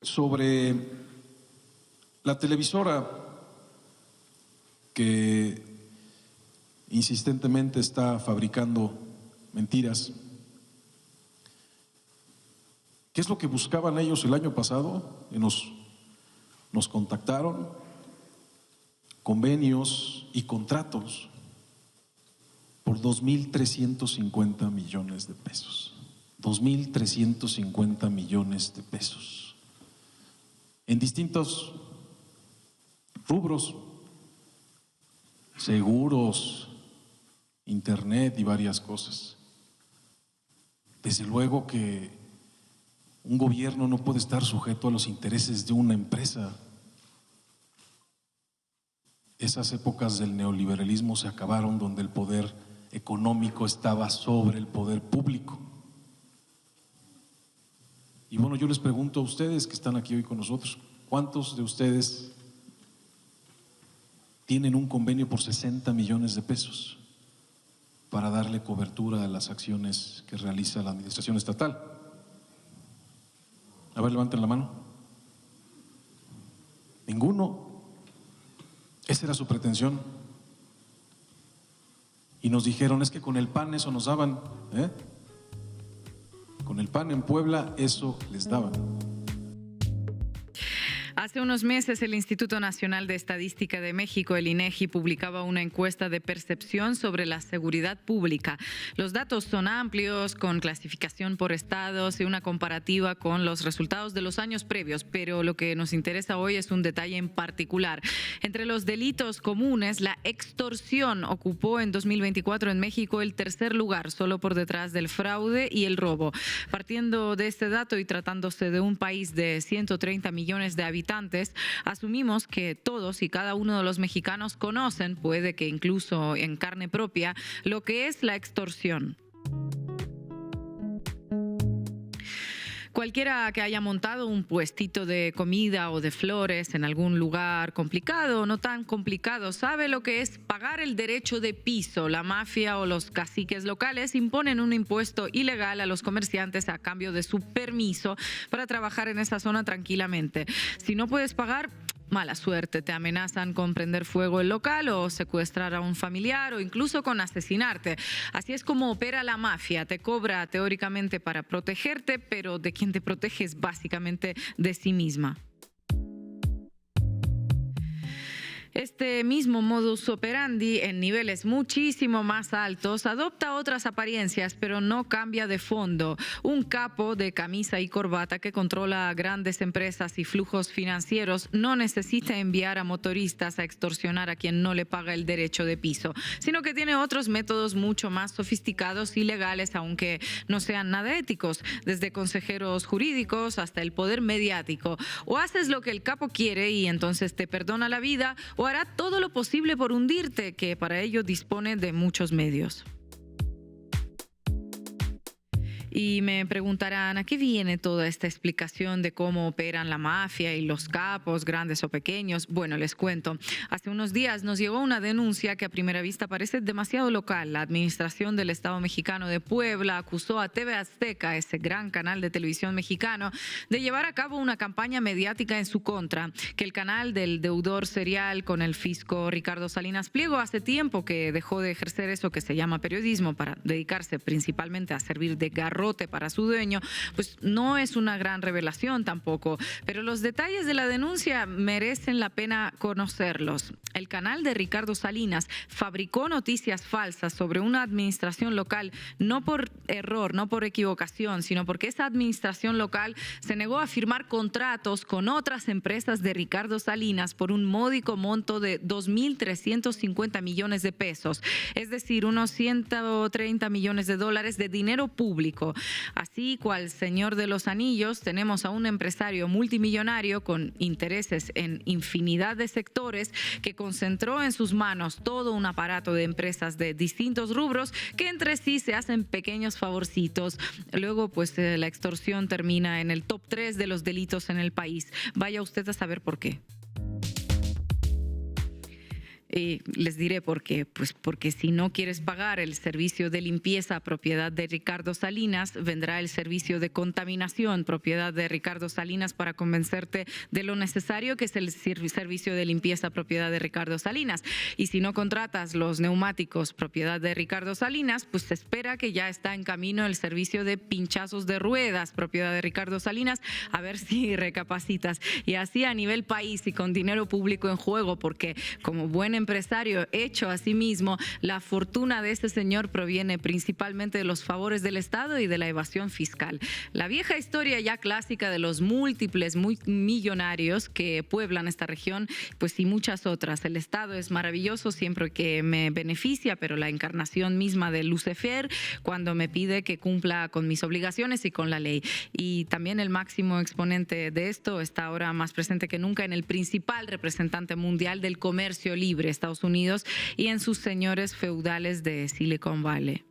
sobre la televisora que insistentemente está fabricando mentiras. ¿Qué es lo que buscaban ellos el año pasado? Nos contactaron, convenios y contratos por 2.350 millones de pesos. 2.350 millones de pesos. En distintos rubros, seguros, internet y varias cosas. Desde luego que un gobierno no puede estar sujeto a los intereses de una empresa. Esas épocas del neoliberalismo se acabaron, donde el poder económico estaba sobre el poder público. Y bueno, yo les pregunto a ustedes que están aquí hoy con nosotros, ¿cuántos de ustedes tienen un convenio por 60 millones de pesos para darle cobertura a las acciones que realiza la administración estatal? A ver, levanten la mano. Ninguno. Esa era su pretensión. Y nos dijeron, es que con el PAN eso nos daban, Con el PAN en Puebla eso les daban. Hace unos meses el Instituto Nacional de Estadística de México, el INEGI, publicaba una encuesta de percepción sobre la seguridad pública. Los datos son amplios, con clasificación por estados y una comparativa con los resultados de los años previos, pero lo que nos interesa hoy es un detalle en particular. Entre los delitos comunes, la extorsión ocupó en 2024 en México el tercer lugar, solo por detrás del fraude y el robo. Partiendo de este dato y tratándose de un país de 130 millones de habitantes, asumimos que todos y cada uno de los mexicanos conocen, puede que incluso en carne propia, lo que es la extorsión. Cualquiera que haya montado un puestito de comida o de flores en algún lugar complicado o no tan complicado sabe lo que es pagar el derecho de piso. La mafia o los caciques locales imponen un impuesto ilegal a los comerciantes a cambio de su permiso para trabajar en esa zona tranquilamente. Si no puedes pagar, mala suerte, te amenazan con prender fuego el local o secuestrar a un familiar o incluso con asesinarte. Así es como opera la mafia. Te cobra teóricamente para protegerte, pero de quien te protege es básicamente de sí misma. Este mismo modus operandi, en niveles muchísimo más altos, adopta otras apariencias, pero no cambia de fondo. Un capo de camisa y corbata que controla grandes empresas y flujos financieros no necesita enviar a motoristas a extorsionar a quien no le paga el derecho de piso, sino que tiene otros métodos mucho más sofisticados y legales, aunque no sean nada éticos, desde consejeros jurídicos hasta el poder mediático. O haces lo que el capo quiere y entonces te perdona la vida, o hará todo lo posible por hundirte, que para ello dispone de muchos medios. Y me preguntarán, ¿a qué viene toda esta explicación de cómo operan la mafia y los capos, grandes o pequeños? Bueno, les cuento. Hace unos días nos llegó una denuncia que a primera vista parece demasiado local. La administración del Estado mexicano de Puebla acusó a TV Azteca, ese gran canal de televisión mexicano, de llevar a cabo una campaña mediática en su contra, que el canal del deudor serial con el fisco Ricardo Salinas Pliego hace tiempo que dejó de ejercer eso que se llama periodismo para dedicarse principalmente a servir de garrote para su dueño, pues no es una gran revelación tampoco, pero los detalles de la denuncia merecen la pena conocerlos. El canal de Ricardo Salinas fabricó noticias falsas sobre una administración local, no por error, no por equivocación, sino porque esa administración local se negó a firmar contratos con otras empresas de Ricardo Salinas por un módico monto de 2.350 millones de pesos, es decir, unos 130 millones de dólares de dinero público. Así cual Señor de los Anillos, tenemos a un empresario multimillonario con intereses en infinidad de sectores que concentró en sus manos todo un aparato de empresas de distintos rubros que entre sí se hacen pequeños favorcitos. Luego, pues la extorsión termina en el top 3 de los delitos en el país. Vaya usted a saber por qué. Y les diré por qué. Pues porque si no quieres pagar el servicio de limpieza propiedad de Ricardo Salinas, vendrá el servicio de contaminación propiedad de Ricardo Salinas para convencerte de lo necesario que es el servicio de limpieza propiedad de Ricardo Salinas. Y si no contratas los neumáticos propiedad de Ricardo Salinas, pues se espera que ya está en camino el servicio de pinchazos de ruedas propiedad de Ricardo Salinas, a ver si recapacitas. Y así a nivel país y con dinero público en juego, porque como buen empresario hecho a sí mismo, la fortuna de este señor proviene principalmente de los favores del Estado y de la evasión fiscal. La vieja historia ya clásica de los múltiples millonarios que pueblan esta región, pues y muchas otras. El Estado es maravilloso siempre que me beneficia, pero la encarnación misma de Lucifer cuando me pide que cumpla con mis obligaciones y con la ley. Y también el máximo exponente de esto está ahora más presente que nunca en el principal representante mundial del comercio libre, Estados Unidos, y en sus señores feudales de Silicon Valley.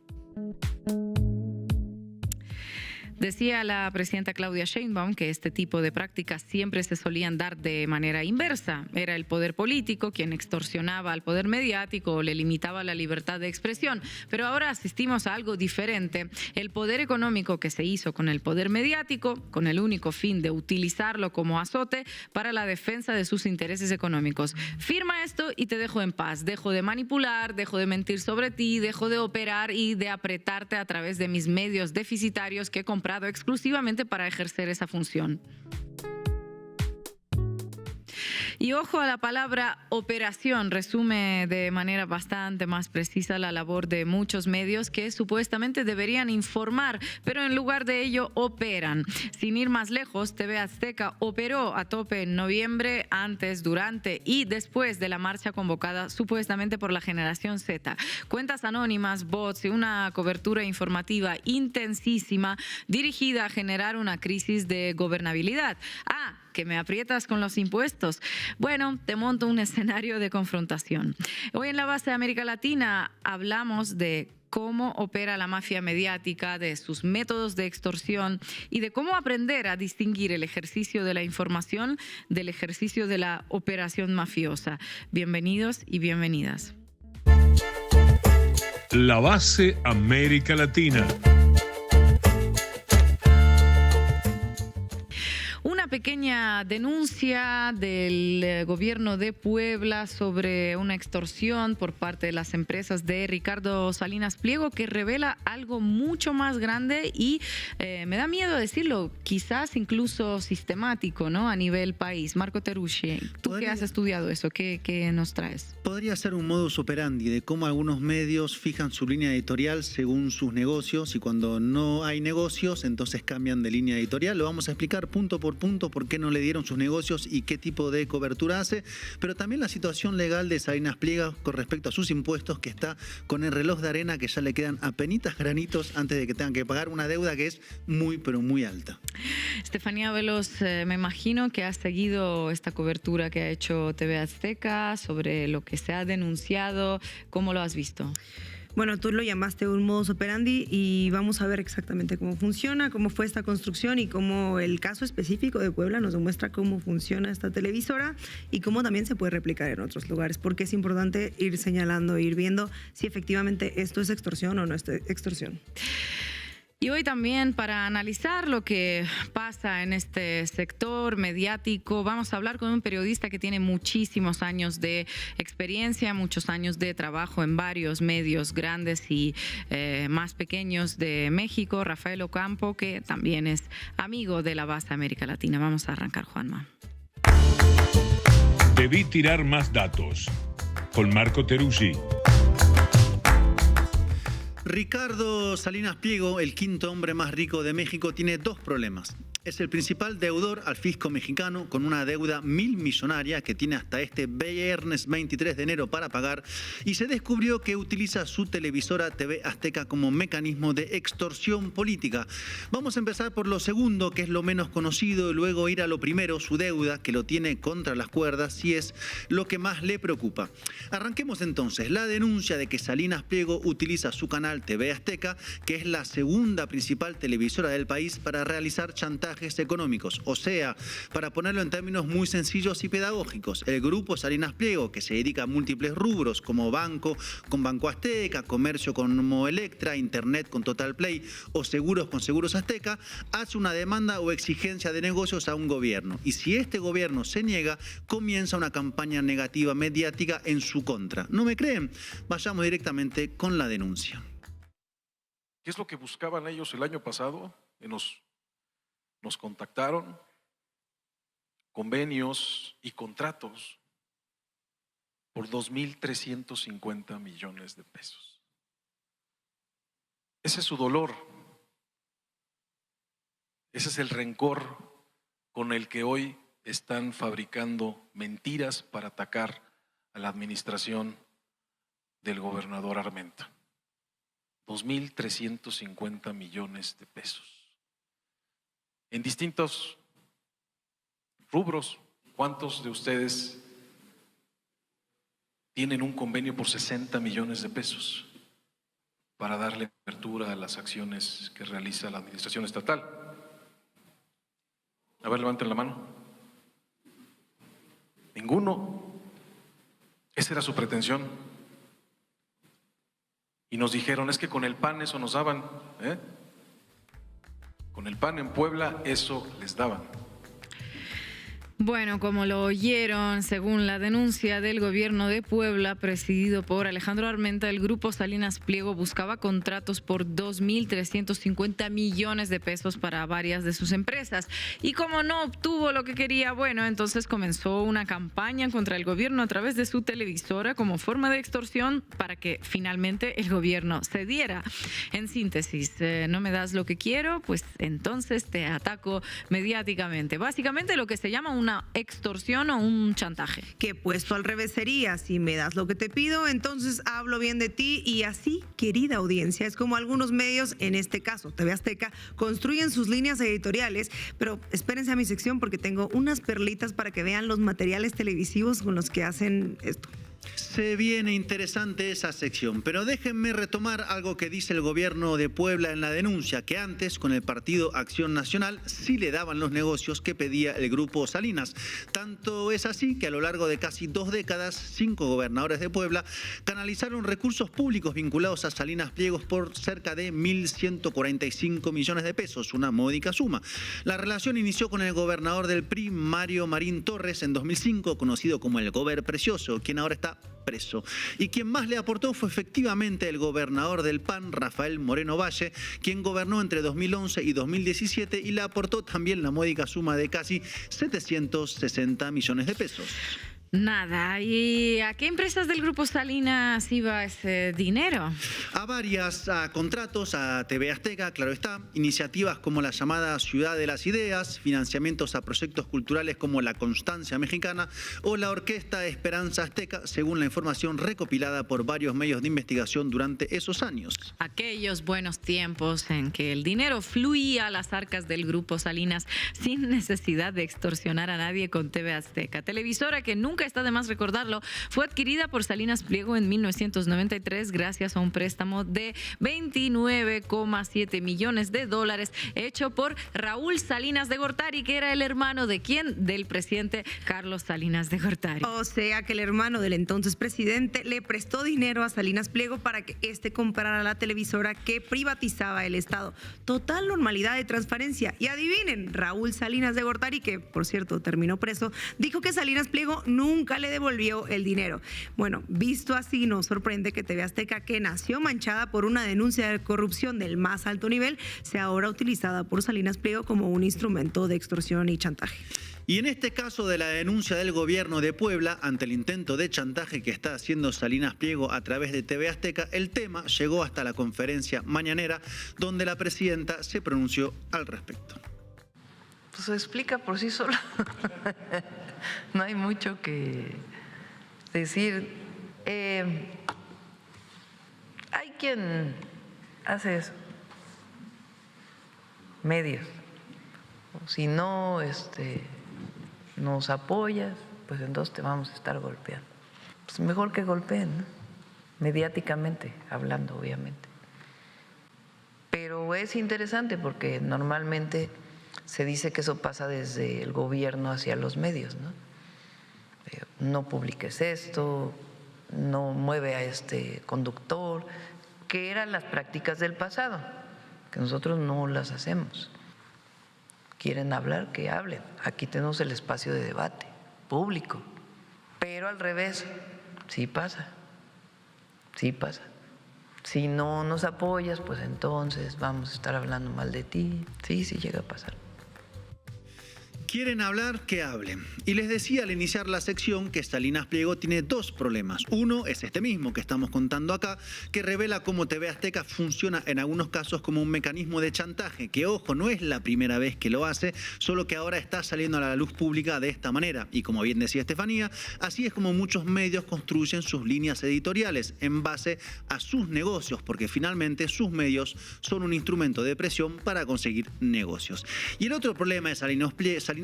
Decía la presidenta Claudia Sheinbaum que este tipo de prácticas siempre se solían dar de manera inversa. Era el poder político quien extorsionaba al poder mediático o le limitaba la libertad de expresión. Pero ahora asistimos a algo diferente. El poder económico que se hizo con el poder mediático, con el único fin de utilizarlo como azote para la defensa de sus intereses económicos. Firma esto y te dejo en paz. Dejo de manipular, dejo de mentir sobre ti, dejo de operar y de apretarte a través de mis medios deficitarios que he comprado exclusivamente para ejercer esa función. Y ojo a la palabra operación, resume de manera bastante más precisa la labor de muchos medios que supuestamente deberían informar, pero en lugar de ello operan. Sin ir más lejos, TV Azteca operó a tope en noviembre, antes, durante y después de la marcha convocada supuestamente por la generación Z. Cuentas anónimas, bots y una cobertura informativa intensísima dirigida a generar una crisis de gobernabilidad. Que me aprietas con los impuestos. Bueno, te monto un escenario de confrontación. Hoy en La Base de América Latina hablamos de cómo opera la mafia mediática, de sus métodos de extorsión y de cómo aprender a distinguir el ejercicio de la información del ejercicio de la operación mafiosa. Bienvenidos y bienvenidas. La Base América Latina. Una pequeña denuncia del gobierno de Puebla sobre una extorsión por parte de las empresas de Ricardo Salinas Pliego que revela algo mucho más grande y me da miedo decirlo, quizás incluso sistemático, ¿no? A nivel país. Marco Teruggi, tú que has estudiado eso, ¿qué nos traes? Podría ser un modus operandi de cómo algunos medios fijan su línea editorial según sus negocios y cuando no hay negocios entonces cambian de línea editorial. Lo vamos a explicar punto por punto por qué no le dieron sus negocios y qué tipo de cobertura hace, pero también la situación legal de Salinas Pliego con respecto a sus impuestos, que está con el reloj de arena que ya le quedan apenitas granitos antes de que tengan que pagar una deuda que es muy pero muy alta. Estefanía Veloz, me imagino que has seguido esta cobertura que ha hecho TV Azteca sobre lo que se ha denunciado. ¿Cómo lo has visto? Bueno, tú lo llamaste un modus operandi y vamos a ver exactamente cómo funciona, cómo fue esta construcción y cómo el caso específico de Puebla nos demuestra cómo funciona esta televisora y cómo también se puede replicar en otros lugares, porque es importante ir señalando, ir viendo si efectivamente esto es extorsión o no es extorsión. Y hoy también para analizar lo que pasa en este sector mediático, vamos a hablar con un periodista que tiene muchísimos años de experiencia, muchos años de trabajo en varios medios grandes y más pequeños de México, Rafael Ocampo, que también es amigo de La Base América Latina. Vamos a arrancar, Juanma. Debí tirar más datos. Con Marco Teruggi. Ricardo Salinas Pliego, el quinto hombre más rico de México, tiene dos problemas. Es el principal deudor al fisco mexicano con una deuda millonaria que tiene hasta este viernes 23 de enero para pagar y se descubrió que utiliza su televisora TV Azteca como mecanismo de extorsión política. Vamos a empezar por lo segundo, que es lo menos conocido, y luego ir a lo primero, su deuda, que lo tiene contra las cuerdas y es lo que más le preocupa. Arranquemos entonces. La denuncia de que Salinas Pliego utiliza su canal TV Azteca, que es la segunda principal televisora del país, para realizar chantaje chantajes económicos. O sea, para ponerlo en términos muy sencillos y pedagógicos, el grupo Salinas Pliego, que se dedica a múltiples rubros como banco con Banco Azteca, comercio con Moelectra, internet con Total Play o seguros con Seguros Azteca, hace una demanda o exigencia de negocios a un gobierno. Y si este gobierno se niega, comienza una campaña negativa mediática en su contra. ¿No me creen? Vayamos directamente con la denuncia. ¿Qué es lo que buscaban ellos el año pasado? Nos contactaron, convenios y contratos por 2.350 millones de pesos. Ese es su dolor. Ese es el rencor con el que hoy están fabricando mentiras para atacar a la administración del gobernador Armenta. 2.350 millones de pesos. En distintos rubros, ¿cuántos de ustedes tienen un convenio por 60 millones de pesos para darle apertura a las acciones que realiza la administración estatal? A ver, levanten la mano. Ninguno. Esa era su pretensión. Y nos dijeron, es que con el PAN eso nos daban, Con el PAN en Puebla eso les daban. Bueno, como lo oyeron, según la denuncia del gobierno de Puebla, presidido por Alejandro Armenta, el grupo Salinas Pliego buscaba contratos por 2.350 millones de pesos para varias de sus empresas. Y como no obtuvo lo que quería, bueno, entonces comenzó una campaña contra el gobierno a través de su televisora como forma de extorsión para que finalmente el gobierno cediera. En síntesis, no me das lo que quiero, pues entonces te ataco mediáticamente. Básicamente lo que se llama una extorsión o un chantaje. Que puesto al revés sería, si me das lo que te pido, entonces hablo bien de ti y así, querida audiencia, es como algunos medios, en este caso TV Azteca, construyen sus líneas editoriales, pero espérense a mi sección porque tengo unas perlitas para que vean los materiales televisivos con los que hacen esto. Se viene interesante esa sección, pero déjenme retomar algo que dice el gobierno de Puebla en la denuncia, que antes con el partido Acción Nacional sí le daban los negocios que pedía el grupo Salinas. Tanto es así que a lo largo de casi 2 décadas, 5 gobernadores de Puebla canalizaron recursos públicos vinculados a Salinas Pliego por cerca de 1.145 millones de pesos, una módica suma. La relación inició con el gobernador del PRI, Mario Marín Torres, en 2005, conocido como el Gober Precioso, quien ahora está preso. Y quien más le aportó fue efectivamente el gobernador del PAN, Rafael Moreno Valle, quien gobernó entre 2011 y 2017 y le aportó también la módica suma de casi 760 millones de pesos. Nada. ¿Y a qué empresas del Grupo Salinas iba ese dinero? A varias, a contratos, a TV Azteca, claro está, iniciativas como la llamada Ciudad de las Ideas, financiamientos a proyectos culturales como la Constancia Mexicana o la Orquesta Esperanza Azteca, según la información recopilada por varios medios de investigación durante esos años. Aquellos buenos tiempos en que el dinero fluía a las arcas del Grupo Salinas sin necesidad de extorsionar a nadie con TV Azteca. Televisora que nunca está de más recordarlo, fue adquirida por Salinas Pliego en 1993 gracias a un préstamo de 29,7 millones de dólares hecho por Raúl Salinas de Gortari, que era el hermano de ¿quién? Del presidente Carlos Salinas de Gortari. O sea que el hermano del entonces presidente le prestó dinero a Salinas Pliego para que éste comprara la televisora que privatizaba el Estado. Total normalidad y transparencia. Y adivinen, Raúl Salinas de Gortari, que por cierto terminó preso, dijo que Salinas Pliego nunca le devolvió el dinero. Bueno, visto así, nos sorprende que TV Azteca, que nació manchada por una denuncia de corrupción del más alto nivel, sea ahora utilizada por Salinas Pliego como un instrumento de extorsión y chantaje. Y en este caso de la denuncia del gobierno de Puebla ante el intento de chantaje que está haciendo Salinas Pliego a través de TV Azteca, el tema llegó hasta la conferencia mañanera donde la presidenta se pronunció al respecto. Pues se explica por sí solo. No hay mucho que decir. Hay quien hace eso, medios. Si no nos apoyas, pues entonces te vamos a estar golpeando. Pues mejor que golpeen, ¿no? Mediáticamente hablando, obviamente. Pero es interesante porque normalmente se dice que eso pasa desde el gobierno hacia los medios, ¿no? No publiques esto, no mueve a este conductor, que eran las prácticas del pasado, que nosotros no las hacemos. Quieren hablar, que hablen. Aquí tenemos el espacio de debate público, pero al revés, sí pasa. Si no nos apoyas, pues entonces vamos a estar hablando mal de ti. Sí llega a pasar. Quieren hablar, que hablen. Y les decía al iniciar la sección que Salinas Pliego tiene dos problemas. Uno es este mismo que estamos contando acá, que revela cómo TV Azteca funciona en algunos casos como un mecanismo de chantaje, que ojo, no es la primera vez que lo hace, solo que ahora está saliendo a la luz pública de esta manera. Y como bien decía Estefanía, así es como muchos medios construyen sus líneas editoriales en base a sus negocios, porque finalmente sus medios son un instrumento de presión para conseguir negocios. Y el otro problema de Salinas Pliego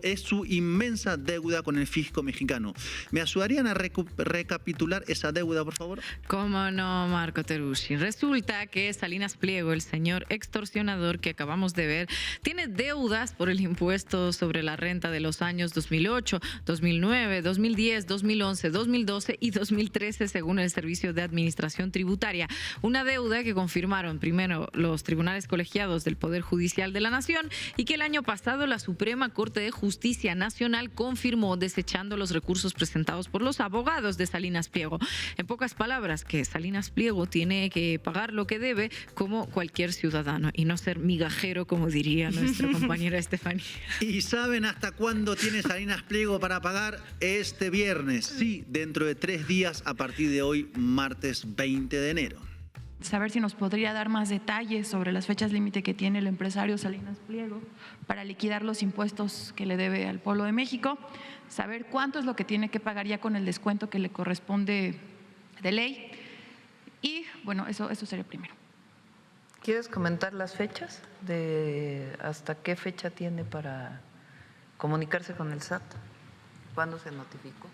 es su inmensa deuda con el fisco mexicano. ¿Me ayudarían a recapitular esa deuda, por favor? Cómo no, Marco Terussi. Resulta que Salinas Pliego, el señor extorsionador que acabamos de ver, tiene deudas por el impuesto sobre la renta de los años 2008, 2009, 2010, 2011, 2012 y 2013, según el Servicio de Administración Tributaria. Una deuda que confirmaron primero los tribunales colegiados del Poder Judicial de la Nación y que el año pasado la Suprema Corte de Justicia Nacional confirmó, desechando los recursos presentados por los abogados de Salinas Pliego. En pocas palabras, que Salinas Pliego tiene que pagar lo que debe como cualquier ciudadano y no ser migajero, como diría nuestra compañera Estefanía. ¿Y saben hasta cuándo tiene Salinas Pliego para pagar? Este viernes, sí, dentro de 3 días, a partir de hoy, martes 20 de enero. Saber si nos podría dar más detalles sobre las fechas límite que tiene el empresario Salinas Pliego para liquidar los impuestos que le debe al pueblo de México, saber cuánto es lo que tiene que pagar ya con el descuento que le corresponde de ley y bueno, eso sería primero. ¿Quieres comentar las fechas de hasta qué fecha tiene para comunicarse con el SAT? ¿Cuándo se notificó?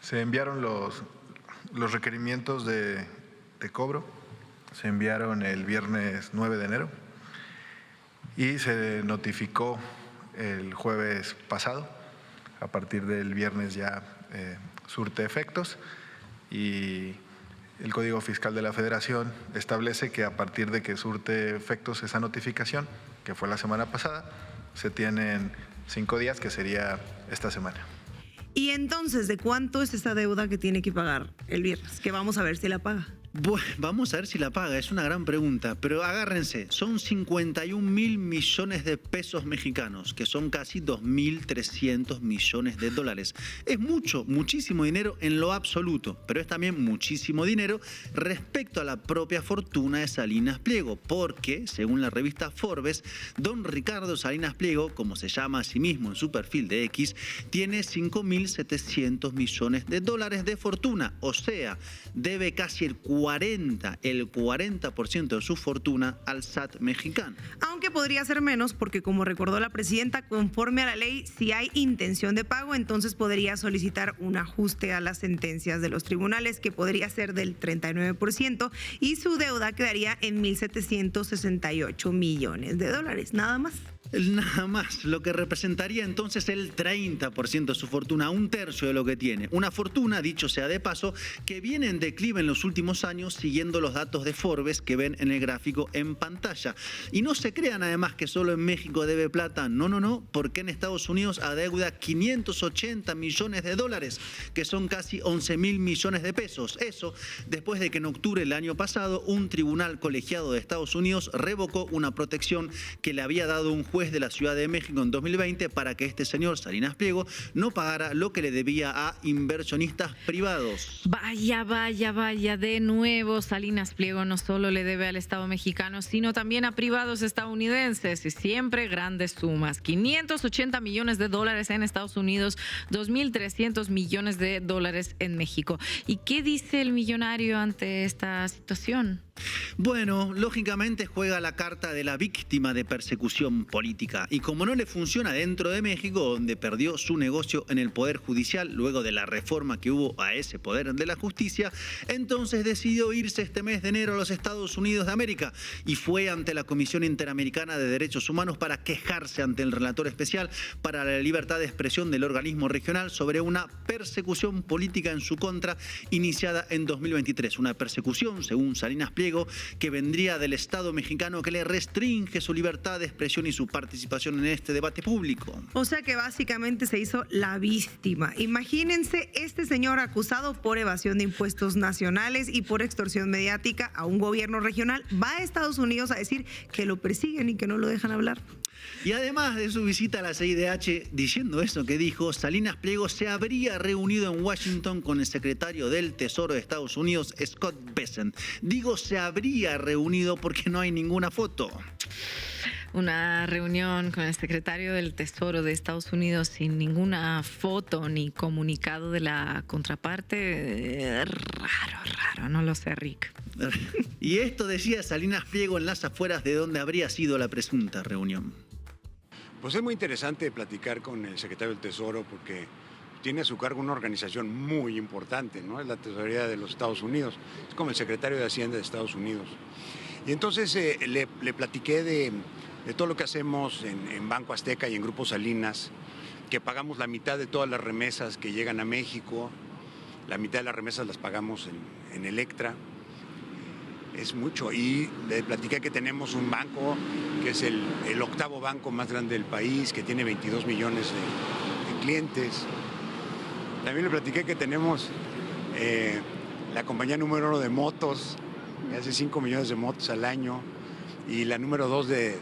Se enviaron los requerimientos de cobro, se enviaron el viernes 9 de enero y se notificó el jueves pasado. A partir del viernes ya surte efectos y el Código Fiscal de la Federación establece que a partir de que surte efectos esa notificación, que fue la semana pasada, se tienen 5 días, que sería esta semana. Y entonces, ¿de cuánto es esa deuda que tiene que pagar el viernes? Que vamos a ver si la paga. Bueno, vamos a ver si la paga, es una gran pregunta, pero agárrense, son 51.000 millones de pesos mexicanos, que son casi 2.300 millones de dólares. Es mucho, muchísimo dinero en lo absoluto, pero es también muchísimo dinero respecto a la propia fortuna de Salinas Pliego, porque, según la revista Forbes, don Ricardo Salinas Pliego, como se llama a sí mismo en su perfil de X, tiene 5.700 millones de dólares de fortuna, o sea, debe casi el 40% de su fortuna al SAT mexicano. Aunque podría ser menos, porque como recordó la presidenta, conforme a la ley, si hay intención de pago, entonces podría solicitar un ajuste a las sentencias de los tribunales, que podría ser del 39%, y su deuda quedaría en 1.768 millones de dólares, nada más. Nada más, lo que representaría entonces el 30% de su fortuna, un tercio de lo que tiene. Una fortuna, dicho sea de paso, que viene en declive en los últimos años siguiendo los datos de Forbes que ven en el gráfico en pantalla. Y no se crean además que solo en México debe plata, no, porque en Estados Unidos adeuda 580 millones de dólares, que son casi 11.000 millones de pesos. Eso después de que en octubre del año pasado un tribunal colegiado de Estados Unidos revocó una protección que le había dado un juez de la Ciudad de México en 2020 para que este señor Salinas Pliego no pagara lo que le debía a inversionistas privados. Vaya, de nuevo Salinas Pliego no solo le debe al Estado mexicano, sino también a privados estadounidenses, y siempre grandes sumas. 580 millones de dólares en Estados Unidos, 2.300 millones de dólares en México. ¿Y qué dice el millonario ante esta situación? Bueno, lógicamente juega la carta de la víctima de persecución política. Y como no le funciona dentro de México, donde perdió su negocio en el Poder Judicial luego de la reforma que hubo a ese poder de la justicia, entonces decidió irse este mes de enero a los Estados Unidos de América y fue ante la Comisión Interamericana de Derechos Humanos para quejarse ante el relator especial para la libertad de expresión del organismo regional sobre una persecución política en su contra iniciada en 2023. Una persecución, según Salinas Pliego, que vendría del Estado mexicano que le restringe su libertad de expresión y su participación en este debate público. O sea que básicamente se hizo la víctima. Imagínense este señor acusado por evasión de impuestos nacionales y por extorsión mediática a un gobierno regional, va a Estados Unidos a decir que lo persiguen y que no lo dejan hablar. Y además de su visita a la CIDH, diciendo eso que dijo, Salinas Pliego se habría reunido en Washington con el secretario del Tesoro de Estados Unidos, Scott Bessent. Digo se habría reunido porque no hay ninguna foto. Una reunión con el secretario del Tesoro de Estados Unidos sin ninguna foto ni comunicado de la contraparte. Raro, no lo sé, Rick. Y esto decía Salinas Pliego en las afueras de donde habría sido la presunta reunión. Pues es muy interesante platicar con el secretario del Tesoro porque tiene a su cargo una organización muy importante, ¿no? Es la Tesorería de los Estados Unidos, es como el secretario de Hacienda de Estados Unidos. Y entonces le platiqué de todo lo que hacemos en Banco Azteca y en Grupo Salinas, que pagamos la mitad de todas las remesas que llegan a México, la mitad de las remesas las pagamos en Electra. Es mucho. Y le platiqué que tenemos un banco que es el octavo banco más grande del país, que tiene 22 millones de clientes. También le platiqué que tenemos la compañía número 1 de motos, que hace 5 millones de motos al año, y la número 2 de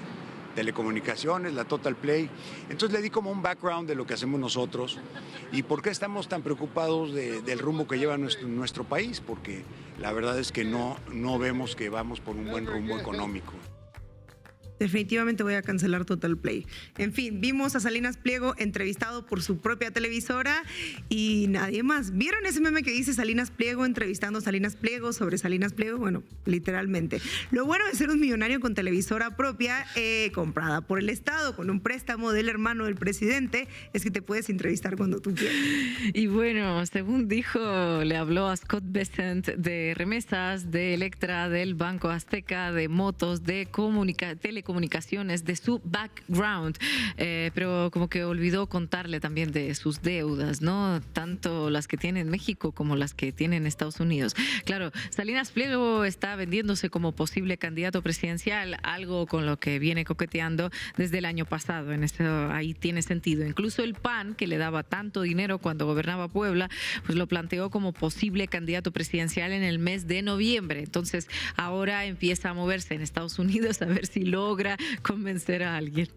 telecomunicaciones, la Total Play. Entonces le di como un background de lo que hacemos nosotros y por qué estamos tan preocupados del rumbo que lleva nuestro país, porque la verdad es que no vemos que vamos por un buen rumbo económico. Definitivamente voy a cancelar Total Play. En fin, vimos a Salinas Pliego entrevistado por su propia televisora y nadie más. ¿Vieron ese meme que dice Salinas Pliego entrevistando a Salinas Pliego sobre Salinas Pliego? Bueno, literalmente. Lo bueno de ser un millonario con televisora propia, comprada por el Estado, con un préstamo del hermano del presidente, es que te puedes entrevistar cuando tú quieras. Y bueno, según dijo, le habló a Scott Bessent de remesas, de Electra, del Banco Azteca, de motos, de telecomunicaciones, de su background, pero como que olvidó contarle también de sus deudas, ¿no? Tanto las que tiene en México como las que tiene en Estados Unidos. Claro, Salinas Pliego está vendiéndose como posible candidato presidencial, algo con lo que viene coqueteando desde el año pasado. En eso ahí tiene sentido. Incluso el PAN, que le daba tanto dinero cuando gobernaba Puebla, pues lo planteó como posible candidato presidencial en el mes de noviembre. Entonces, ahora empieza a moverse en Estados Unidos a ver si logra convencer a alguien.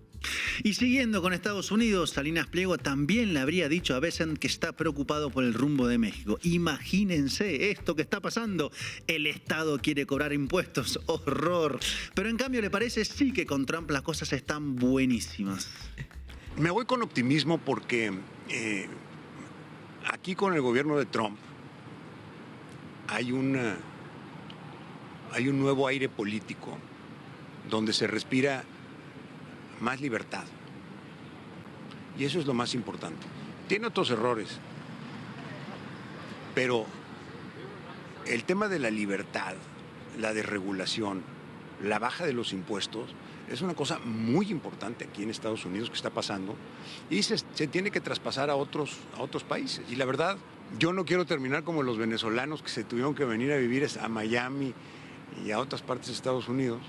Y siguiendo con Estados Unidos, Salinas Pliego también le habría dicho a Bessent que está preocupado por el rumbo de México. Imagínense esto que está pasando. El Estado quiere cobrar impuestos. ¡Horror! Pero en cambio le parece sí que con Trump las cosas están buenísimas. Me voy con optimismo porque aquí con el gobierno de Trump hay un nuevo aire político donde se respira más libertad. Y eso es lo más importante. Tiene otros errores, pero el tema de la libertad, la desregulación, la baja de los impuestos, es una cosa muy importante aquí en Estados Unidos que está pasando y se tiene que traspasar a otros países. Y la verdad, yo no quiero terminar como los venezolanos que se tuvieron que venir a vivir a Miami y a otras partes de Estados Unidos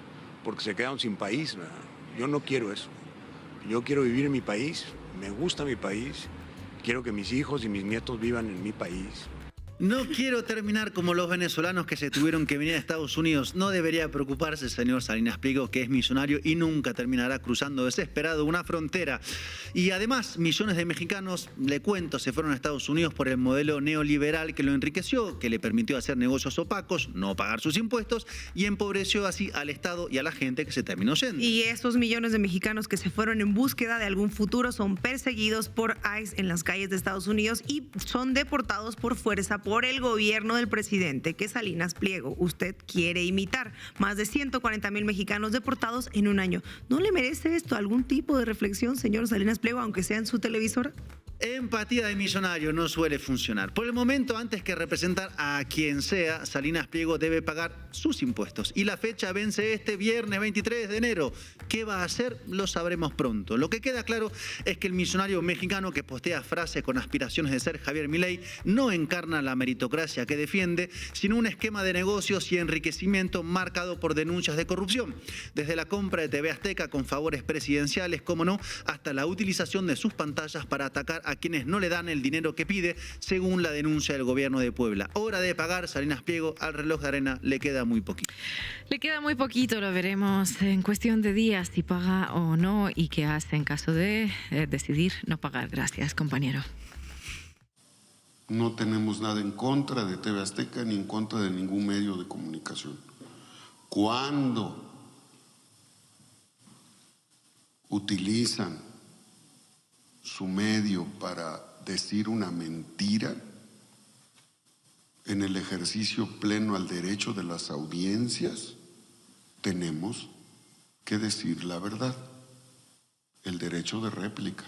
porque se quedaron sin país. Yo no quiero eso. Yo quiero vivir en mi país, me gusta mi país, quiero que mis hijos y mis nietos vivan en mi país. No quiero terminar como los venezolanos que se tuvieron que venir a Estados Unidos. No debería preocuparse el señor Salinas Pliego, que es millonario y nunca terminará cruzando desesperado una frontera. Y además, millones de mexicanos, le cuento, se fueron a Estados Unidos por el modelo neoliberal que lo enriqueció, que le permitió hacer negocios opacos, no pagar sus impuestos y empobreció así al Estado y a la gente que se terminó yendo. Y esos millones de mexicanos que se fueron en búsqueda de algún futuro son perseguidos por ICE en las calles de Estados Unidos y son deportados por fuerza por el gobierno del presidente que Salinas Pliego usted quiere imitar. Más de 140,000 mexicanos deportados en un año. ¿No le merece esto algún tipo de reflexión, señor Salinas Pliego, aunque sea en su televisora? Empatía de millonario no suele funcionar. Por el momento, antes que representar a quien sea, Salinas Pliego debe pagar sus impuestos. Y la fecha vence este viernes 23 de enero. ¿Qué va a hacer? Lo sabremos pronto. Lo que queda claro es que el millonario mexicano que postea frases con aspiraciones de ser Javier Milei no encarna la meritocracia que defiende, sino un esquema de negocios y enriquecimiento marcado por denuncias de corrupción. Desde la compra de TV Azteca con favores presidenciales, como no, hasta la utilización de sus pantallas para atacar a quienes no le dan el dinero que pide, según la denuncia del gobierno de Puebla. Hora de pagar, Salinas Pliego, al reloj de arena le queda muy poquito. Le queda muy poquito, lo veremos en cuestión de días si paga o no y qué hace en caso de decidir no pagar. Gracias, compañero. No tenemos nada en contra de TV Azteca ni en contra de ningún medio de comunicación. Cuando utilizan su medio para decir una mentira en el ejercicio pleno al derecho de las audiencias, tenemos que decir la verdad, el derecho de réplica.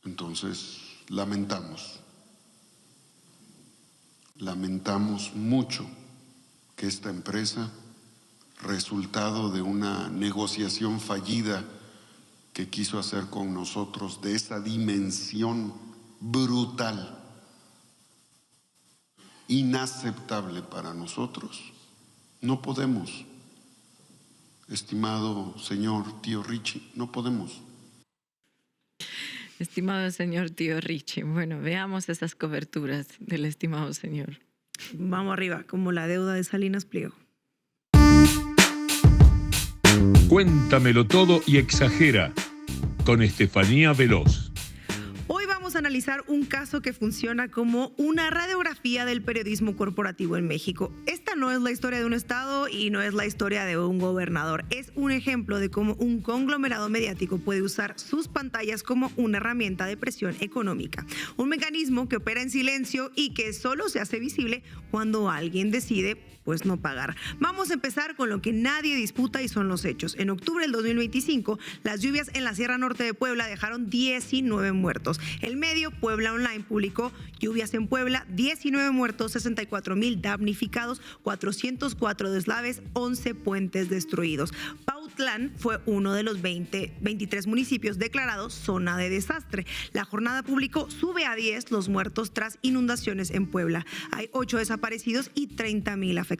Entonces, lamentamos mucho que esta empresa, resultado de una negociación fallida que quiso hacer con nosotros de esa dimensión brutal, inaceptable para nosotros, no podemos, estimado señor tío Richie, no podemos. Estimado señor tío Richie, bueno, veamos esas coberturas del estimado señor. Vamos arriba, como la deuda de Salinas Pliego. Cuéntamelo todo y exagera, con Estefanía Veloz. Hoy vamos a analizar un caso que funciona como una radiografía del periodismo corporativo en México. Esta no es la historia de un estado y no es la historia de un gobernador. Es un ejemplo de cómo un conglomerado mediático puede usar sus pantallas como una herramienta de presión económica. Un mecanismo que opera en silencio y que solo se hace visible cuando alguien decide pues no pagar. Vamos a empezar con lo que nadie disputa y son los hechos. En octubre del 2025, las lluvias en la Sierra Norte de Puebla dejaron 19 muertos. El medio Puebla Online publicó: lluvias en Puebla, 19 muertos, 64,000 damnificados, 404 deslaves, 11 puentes destruidos. Pautlán fue uno de los 23 municipios declarados zona de desastre. La jornada publicó: sube a 10 los muertos tras inundaciones en Puebla. Hay 8 desaparecidos y 30,000 afectados.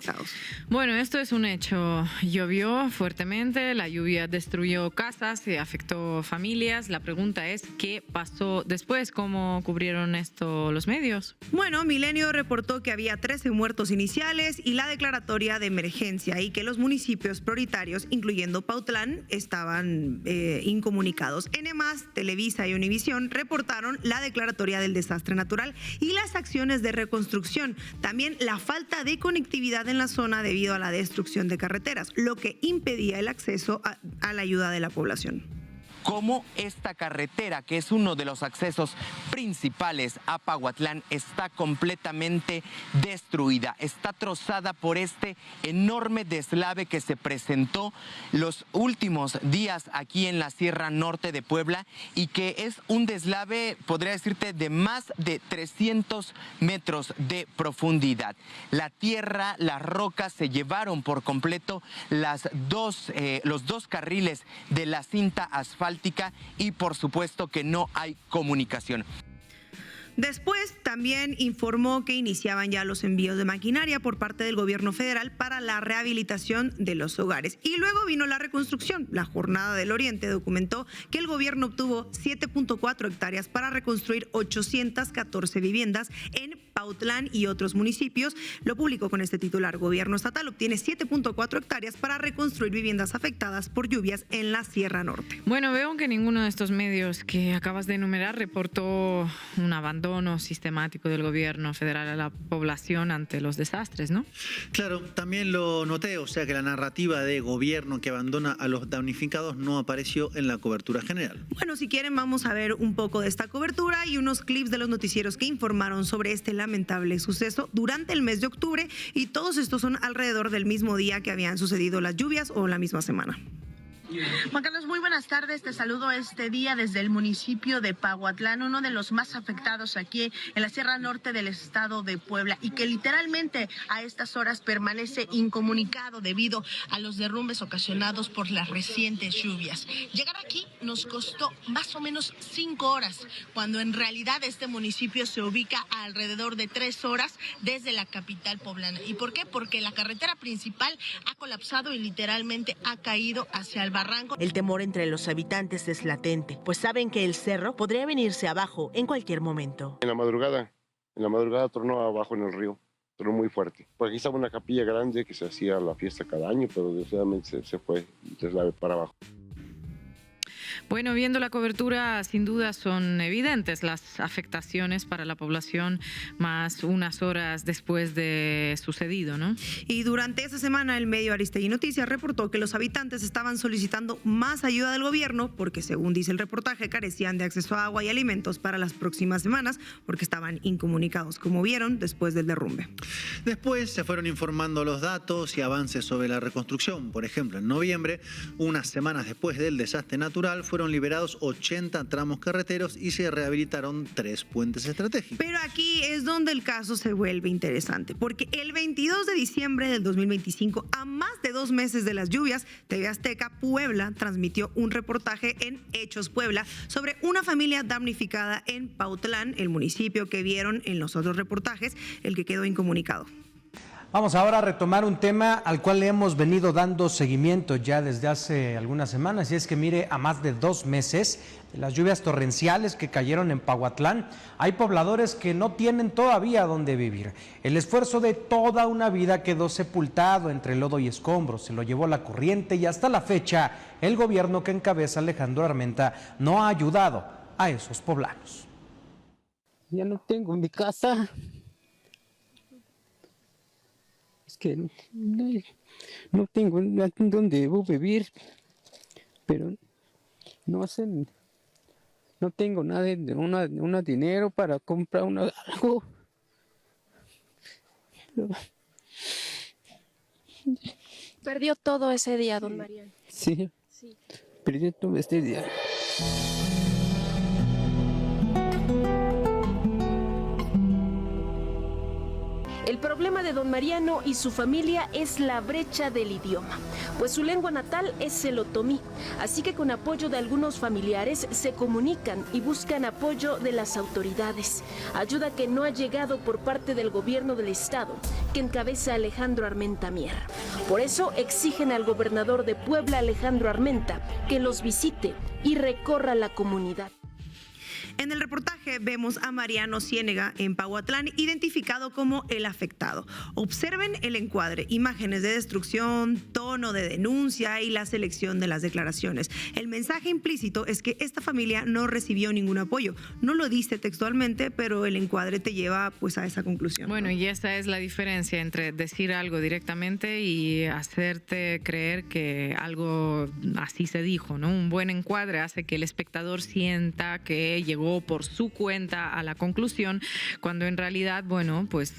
Bueno, esto es un hecho. Llovió fuertemente, la lluvia destruyó casas y afectó familias. La pregunta es, ¿qué pasó después? ¿Cómo cubrieron esto los medios? Bueno, Milenio reportó que había 13 muertos iniciales y la declaratoria de emergencia, y que los municipios prioritarios, incluyendo Pautlán, estaban incomunicados. N+, Televisa y Univisión reportaron la declaratoria del desastre natural y las acciones de reconstrucción. También la falta de conectividad en la zona debido a la destrucción de carreteras, lo que impedía el acceso a la ayuda de la población. Cómo esta carretera, que es uno de los accesos principales a Pahuatlán, está completamente destruida. Está trozada por este enorme deslave que se presentó los últimos días aquí en la Sierra Norte de Puebla, y que es un deslave, podría decirte, de más de 300 metros de profundidad. La tierra, las rocas se llevaron por completo los dos carriles de la cinta asfáltica, y por supuesto que no hay comunicación. Después también informó que iniciaban ya los envíos de maquinaria por parte del gobierno federal para la rehabilitación de los hogares. Y luego vino la reconstrucción. La Jornada del Oriente documentó que el gobierno obtuvo 7.4 hectáreas para reconstruir 814 viviendas en Pautlán y otros municipios. Lo publicó con este titular: gobierno estatal obtiene 7.4 hectáreas para reconstruir viviendas afectadas por lluvias en la Sierra Norte. Bueno, veo que ninguno de estos medios que acabas de enumerar reportó un abandono sistemático del gobierno federal a la población ante los desastres, ¿no? Claro, también lo noté, o sea que la narrativa de gobierno que abandona a los damnificados no apareció en la cobertura general. Bueno, si quieren vamos a ver un poco de esta cobertura y unos clips de los noticieros que informaron sobre este lamentable suceso durante el mes de octubre, y todos estos son alrededor del mismo día que habían sucedido las lluvias o la misma semana. Juan Carlos, muy buenas tardes. Te saludo este día desde el municipio de Pahuatlán, uno de los más afectados aquí en la Sierra Norte del estado de Puebla, y que literalmente a estas horas permanece incomunicado debido a los derrumbes ocasionados por las recientes lluvias. Llegar aquí nos costó más o menos 5 horas, cuando en realidad este municipio se ubica a alrededor de 3 horas desde la capital poblana. ¿Y por qué? Porque la carretera principal ha colapsado y literalmente ha caído hacia el barranco. El temor entre los habitantes es latente, pues saben que el cerro podría venirse abajo en cualquier momento. En la madrugada tronó abajo en el río, tronó muy fuerte. Por aquí estaba una capilla grande que se hacía la fiesta cada año, pero desgraciadamente se fue el deslave para abajo. Bueno, viendo la cobertura, sin duda son evidentes las afectaciones para la población, más unas horas después de sucedido, ¿no? Y durante esa semana, el medio Aristegui Noticias reportó que los habitantes estaban solicitando más ayuda del gobierno porque, según dice el reportaje, carecían de acceso a agua y alimentos para las próximas semanas porque estaban incomunicados, como vieron después del derrumbe. Después se fueron informando los datos y avances sobre la reconstrucción. Por ejemplo, en noviembre, unas semanas después del desastre natural, fueron liberados 80 tramos carreteros y se rehabilitaron 3 puentes estratégicos. Pero aquí es donde el caso se vuelve interesante, porque el 22 de diciembre del 2025, a más de 2 meses de las lluvias, TV Azteca Puebla transmitió un reportaje en Hechos Puebla sobre una familia damnificada en Pautlán, el municipio que vieron en los otros reportajes, el que quedó incomunicado. Vamos ahora a retomar un tema al cual le hemos venido dando seguimiento ya desde hace algunas semanas, y es que mire, a más de 2 meses de las lluvias torrenciales que cayeron en Pahuatlán, hay pobladores que no tienen todavía dónde vivir. El esfuerzo de toda una vida quedó sepultado entre lodo y escombros, se lo llevó la corriente, y hasta la fecha el gobierno que encabeza Alejandro Armenta no ha ayudado a esos poblanos. Ya no tengo mi casa. Que no tengo dónde vivir, pero no sé, no tengo nada de una dinero para comprar algo. Perdió todo ese día, don Mariano. Sí, perdió todo este día. El problema de don Mariano y su familia es la brecha del idioma, pues su lengua natal es el otomí, así que con apoyo de algunos familiares se comunican y buscan apoyo de las autoridades, ayuda que no ha llegado por parte del gobierno del estado, que encabeza Alejandro Armenta Mier. Por eso exigen al gobernador de Puebla, Alejandro Armenta, que los visite y recorra la comunidad. En el reportaje vemos a Mariano Ciénega en Pahuatlán, identificado como el afectado. Observen el encuadre, imágenes de destrucción, tono de denuncia y la selección de las declaraciones. El mensaje implícito es que esta familia no recibió ningún apoyo. No lo dice textualmente, pero el encuadre te lleva pues a esa conclusión. Bueno, y esa es la diferencia entre decir algo directamente y hacerte creer que algo así se dijo, ¿no? Un buen encuadre hace que el espectador sienta que llegó por su cuenta a la conclusión, cuando en realidad, bueno, pues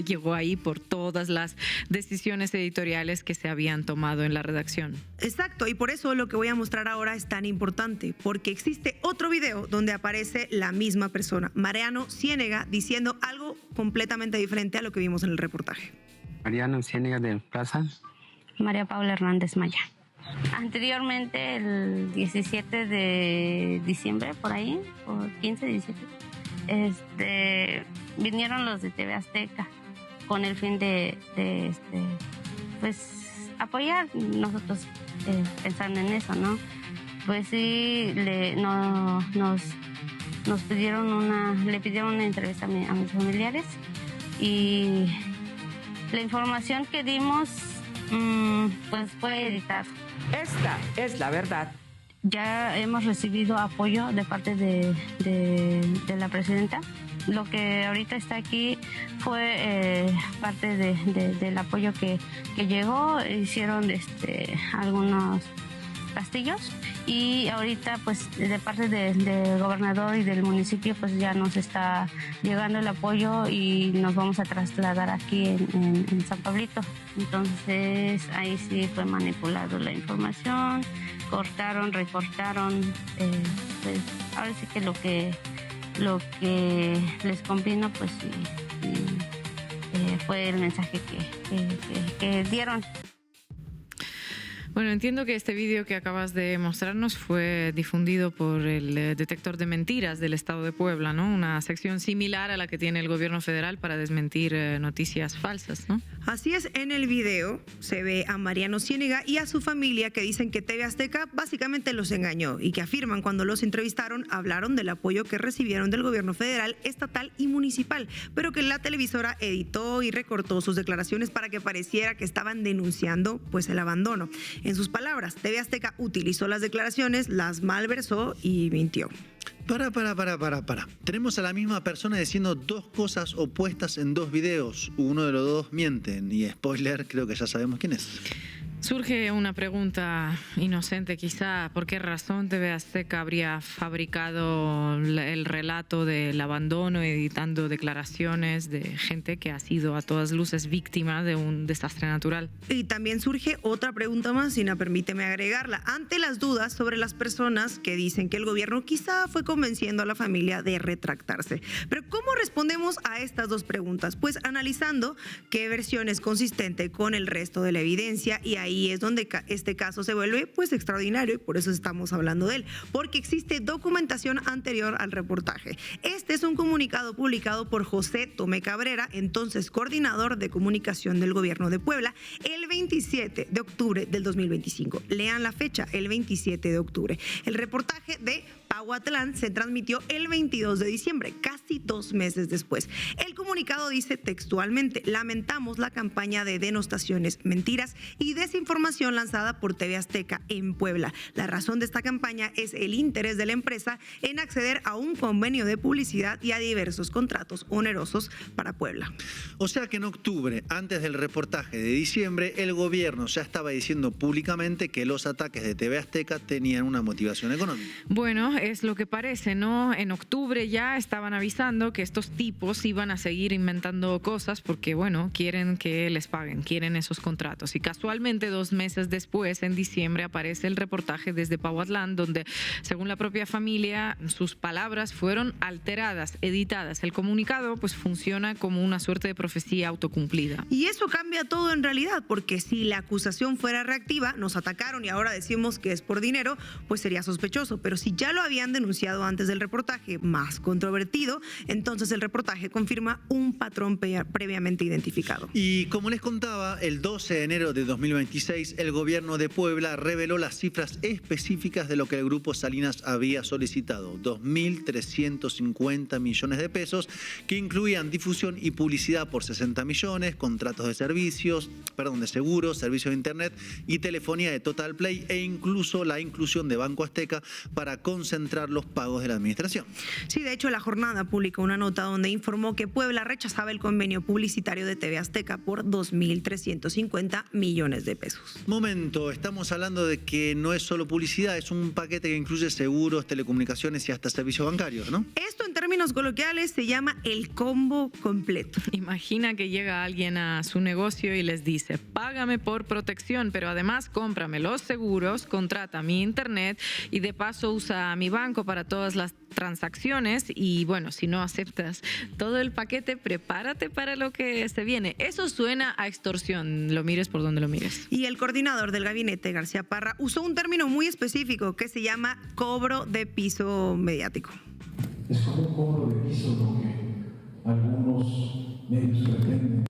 llegó ahí por todas las decisiones editoriales que se habían tomado en la redacción. Exacto, y por eso lo que voy a mostrar ahora es tan importante, porque existe otro video donde aparece la misma persona, Mariano Ciénega, diciendo algo completamente diferente a lo que vimos en el reportaje. Mariano Ciénega de Plaza. María Paula Hernández Maya. Anteriormente, el 17 de diciembre, por ahí, por 15, 17, vinieron los de TV Azteca con el fin de pues, apoyar, nosotros pensando en eso, ¿no? Pues sí, nos le pidieron una entrevista a mis familiares, y la información que dimos, pues fue editada. Esta es la verdad. Ya hemos recibido apoyo de parte de la presidenta. Lo que ahorita está aquí fue parte del apoyo que llegó. Hicieron algunos castillos, y ahorita pues de parte del gobernador y del municipio pues ya nos está llegando el apoyo y nos vamos a trasladar aquí en San Pablito. Entonces ahí sí fue manipulado la información, cortaron, recortaron, pues ahora sí que lo que les convino pues fue el mensaje que dieron. Bueno, entiendo que este vídeo que acabas de mostrarnos fue difundido por el detector de mentiras del Estado de Puebla, ¿no? Una sección similar a la que tiene el gobierno federal para desmentir noticias falsas, ¿no? Así es, en el video se ve a Mariano Ciénega y a su familia que dicen que TV Azteca básicamente los engañó y que afirman cuando los entrevistaron hablaron del apoyo que recibieron del gobierno federal, estatal y municipal, pero que la televisora editó y recortó sus declaraciones para que pareciera que estaban denunciando pues el abandono. En sus palabras, TV Azteca utilizó las declaraciones, las malversó y mintió. Para. Tenemos a la misma persona diciendo dos cosas opuestas en dos videos. Uno de los dos mienten y spoiler, creo que ya sabemos quién es. Surge una pregunta inocente quizá, ¿por qué razón TV Azteca habría fabricado el relato del abandono, editando declaraciones de gente que ha sido a todas luces víctima de un desastre natural? Y también surge otra pregunta más, Sina, permíteme agregarla. Ante las dudas sobre las personas que dicen que el gobierno quizá fue convenciendo a la familia de retractarse. Pero ¿cómo respondemos a estas dos preguntas? Pues analizando qué versión es consistente con el resto de la evidencia, y ahí es donde este caso se vuelve pues extraordinario y por eso estamos hablando de él, porque existe documentación anterior al reportaje. Este es un comunicado publicado por José Tomé Cabrera, entonces coordinador de comunicación del gobierno de Puebla, el 27 de octubre del 2025. Lean la fecha, el 27 de octubre. El reportaje de Paguatlán se transmitió el 22 de diciembre, casi 2 meses después. El comunicado dice textualmente: lamentamos la campaña de denostaciones, mentiras y desinformación lanzada por TV Azteca en Puebla. La razón de esta campaña es el interés de la empresa en acceder a un convenio de publicidad y a diversos contratos onerosos para Puebla. O sea que en octubre, antes del reportaje de diciembre, el gobierno ya estaba diciendo públicamente que los ataques de TV Azteca tenían una motivación económica. Bueno, es lo que parece, ¿no? En octubre ya estaban avisando que estos tipos iban a seguir inventando cosas porque, bueno, quieren que les paguen, quieren esos contratos. Y casualmente 2 meses después, en diciembre, aparece el reportaje desde Paguatlán, donde, según la propia familia, sus palabras fueron alteradas, editadas. El comunicado, pues, funciona como una suerte de profecía autocumplida. Y eso cambia todo en realidad, porque si la acusación fuera reactiva, nos atacaron y ahora decimos que es por dinero, pues sería sospechoso. Pero si ya lo habían denunciado antes del reportaje más controvertido, entonces el reportaje confirma un patrón previamente identificado. Y como les contaba, el 12 de enero de 2026, el gobierno de Puebla reveló las cifras específicas de lo que el Grupo Salinas había solicitado: 2.350 millones de pesos, que incluían difusión y publicidad por 60 millones, contratos de seguros, servicios de internet y telefonía de Total Play, e incluso la inclusión de Banco Azteca para concentrar los pagos de la administración. Sí, de hecho, La Jornada publicó una nota donde informó que Puebla rechazaba el convenio publicitario de TV Azteca por 2.350 millones de pesos. Momento, estamos hablando de que no es solo publicidad, es un paquete que incluye seguros, telecomunicaciones y hasta servicios bancarios, ¿no? Esto en términos coloquiales se llama el combo completo. Imagina que llega alguien a su negocio y les dice: págame por protección, pero además cómprame los seguros, contrata mi internet y de paso usa mi banco para todas las transacciones, y bueno, si no aceptas todo el paquete, prepárate para lo que se viene. Eso suena a extorsión, lo mires por donde lo mires. Y el coordinador del gabinete, García Parra, usó un término muy específico que se llama cobro de piso mediático. Es como un cobro de piso lo que algunos medios pretenden.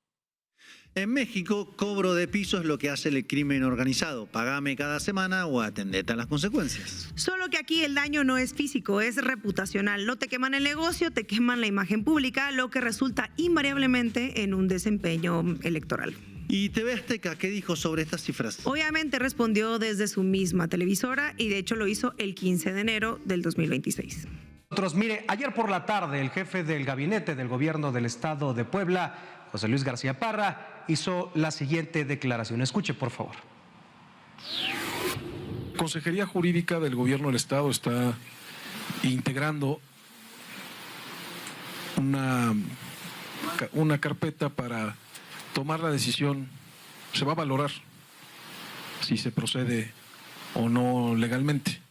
En México, cobro de piso es lo que hace el crimen organizado: págame cada semana o atendete a las consecuencias. Solo que aquí el daño no es físico, es reputacional. No te queman el negocio, te queman la imagen pública, lo que resulta invariablemente en un desempeño electoral. ¿Y TV Azteca qué dijo sobre estas cifras? Obviamente respondió desde su misma televisora y de hecho lo hizo el 15 de enero del 2026. Mire, ayer por la tarde el jefe del gabinete del gobierno del estado de Puebla, José Luis García Parra, hizo la siguiente declaración. Escuche, por favor. Consejería Jurídica del Gobierno del Estado está integrando una carpeta para tomar la decisión. Se va a valorar si se procede o no legalmente.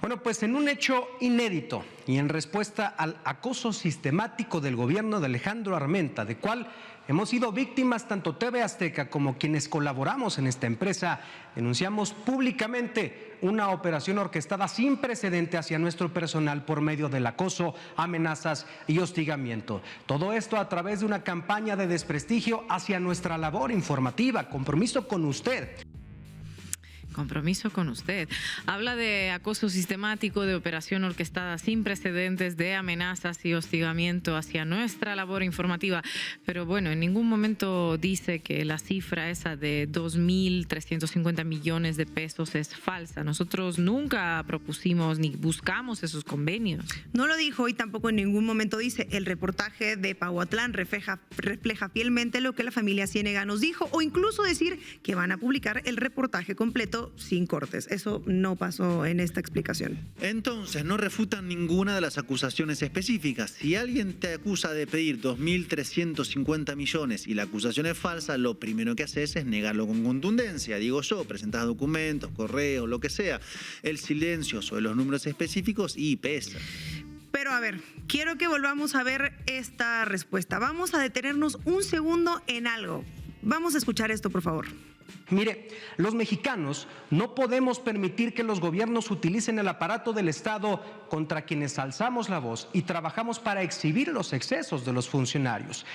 Bueno, pues en un hecho inédito y en respuesta al acoso sistemático del gobierno de Alejandro Armenta, de cual hemos sido víctimas tanto TV Azteca como quienes colaboramos en esta empresa, denunciamos públicamente una operación orquestada sin precedente hacia nuestro personal por medio del acoso, amenazas y hostigamiento. Todo esto a través de una campaña de desprestigio hacia nuestra labor informativa, compromiso con usted. Compromiso con usted. Habla de acoso sistemático, de operación orquestada sin precedentes, de amenazas y hostigamiento hacia nuestra labor informativa. Pero bueno, en ningún momento dice que la cifra esa de 2.350 millones de pesos es falsa. Nosotros nunca propusimos ni buscamos esos convenios. No lo dijo y tampoco en ningún momento dice. El reportaje de Pahuatlán refleja fielmente lo que la familia Ciénega nos dijo, o incluso decir que van a publicar el reportaje completo sin cortes. Eso no pasó en esta explicación. Entonces, no refutan ninguna de las acusaciones específicas. Si alguien te acusa de pedir 2.350 millones y la acusación es falsa, lo primero que haces es negarlo con contundencia. Digo yo, presentás documentos, correos, lo que sea. El silencio sobre los números específicos y pesa. Pero a ver, quiero que volvamos a ver esta respuesta. Vamos a detenernos un segundo en algo. Vamos a escuchar esto, por favor. Mire, los mexicanos no podemos permitir que los gobiernos utilicen el aparato del Estado contra quienes alzamos la voz y trabajamos para exhibir los excesos de los funcionarios.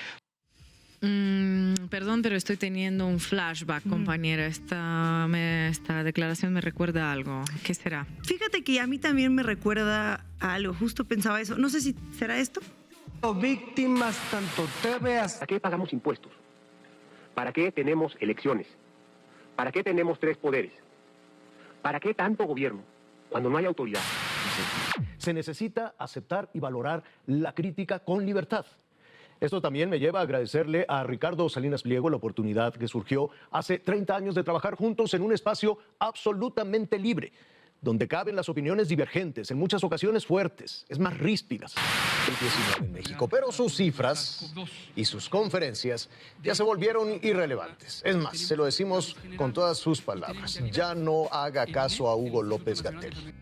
Perdón, pero estoy teniendo un flashback, compañera. Esta declaración me recuerda a algo. ¿Qué será? Fíjate que a mí también me recuerda a algo. Justo pensaba eso. No sé si será esto. Víctimas tanto TV hasta... ¿Para qué pagamos impuestos? ¿Para qué tenemos elecciones? ¿Para qué tenemos 3 poderes? ¿Para qué tanto gobierno cuando no hay autoridad? Se necesita aceptar y valorar la crítica con libertad. Esto también me lleva a agradecerle a Ricardo Salinas Pliego la oportunidad que surgió hace 30 años de trabajar juntos en un espacio absolutamente libre, donde caben las opiniones divergentes, en muchas ocasiones fuertes, es más ríspidas. El 19 en México, pero sus cifras y sus conferencias ya se volvieron irrelevantes. Es más, se lo decimos con todas sus palabras, ya no haga caso a Hugo López-Gatell.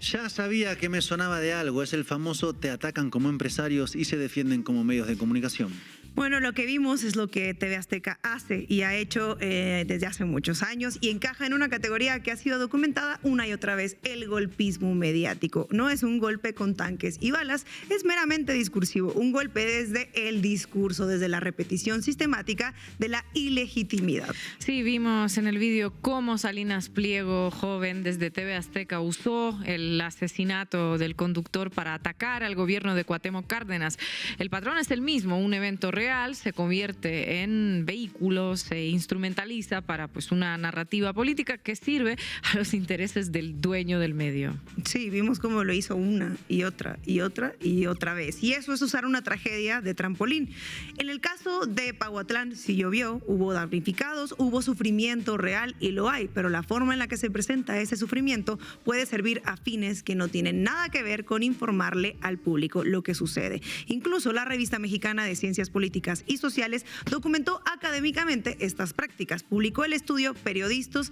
Ya sabía que me sonaba de algo, es el famoso te atacan como empresarios y se defienden como medios de comunicación. Bueno, lo que vimos es lo que TV Azteca hace y ha hecho desde hace muchos años y encaja en una categoría que ha sido documentada una y otra vez, el golpismo mediático. No es un golpe con tanques y balas, es meramente discursivo, un golpe desde el discurso, desde la repetición sistemática de la ilegitimidad. Sí, vimos en el vídeo cómo Salinas Pliego, joven, desde TV Azteca usó el asesinato del conductor para atacar al gobierno de Cuauhtémoc Cárdenas. El patrón es el mismo, un evento real se convierte en vehículo, se instrumentaliza para pues una narrativa política que sirve a los intereses del dueño del medio. Sí, vimos cómo lo hizo una y otra y otra y otra vez. Y eso es usar una tragedia de trampolín. En el caso de Pahuatlán sí llovió, hubo damnificados, hubo sufrimiento real y lo hay, pero la forma en la que se presenta ese sufrimiento puede servir a fines que no tienen nada que ver con informarle al público lo que sucede. Incluso la Revista Mexicana de Ciencias Políticas y Sociales documentó académicamente estas prácticas. Publicó el estudio periodistas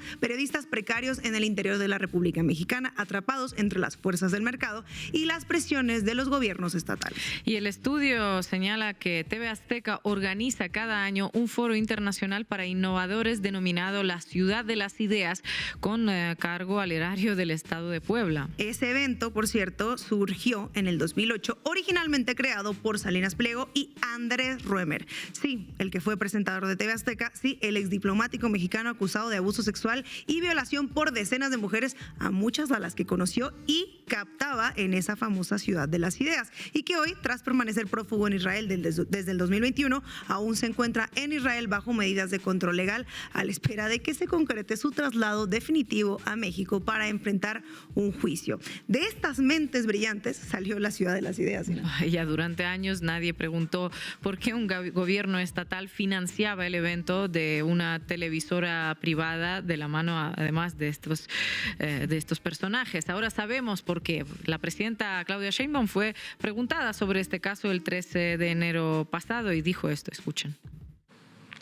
precarios en el interior de la República Mexicana, atrapados entre las fuerzas del mercado y las presiones de los gobiernos estatales. Y el estudio señala que TV Azteca organiza cada año un foro internacional para innovadores denominado La Ciudad de las Ideas, con cargo al erario del Estado de Puebla. Ese evento, por cierto, surgió en el 2008, originalmente creado por Salinas Pliego y Andrés Roemer. Sí, el que fue presentador de TV Azteca, sí, el exdiplomático mexicano acusado de abuso sexual y violación por decenas de mujeres, a muchas a las que conoció y captaba en esa famosa Ciudad de las Ideas, y que hoy, tras permanecer prófugo en Israel desde el 2021, aún se encuentra en Israel bajo medidas de control legal a la espera de que se concrete su traslado definitivo a México para enfrentar un juicio. De estas mentes brillantes salió la Ciudad de las Ideas. Ya durante años nadie preguntó por qué un gobierno estatal financiaba el evento de una televisora privada de la mano, además de estos personajes. Ahora sabemos por qué. La presidenta Claudia Sheinbaum fue preguntada sobre este caso el 13 de enero pasado y dijo esto, escuchen.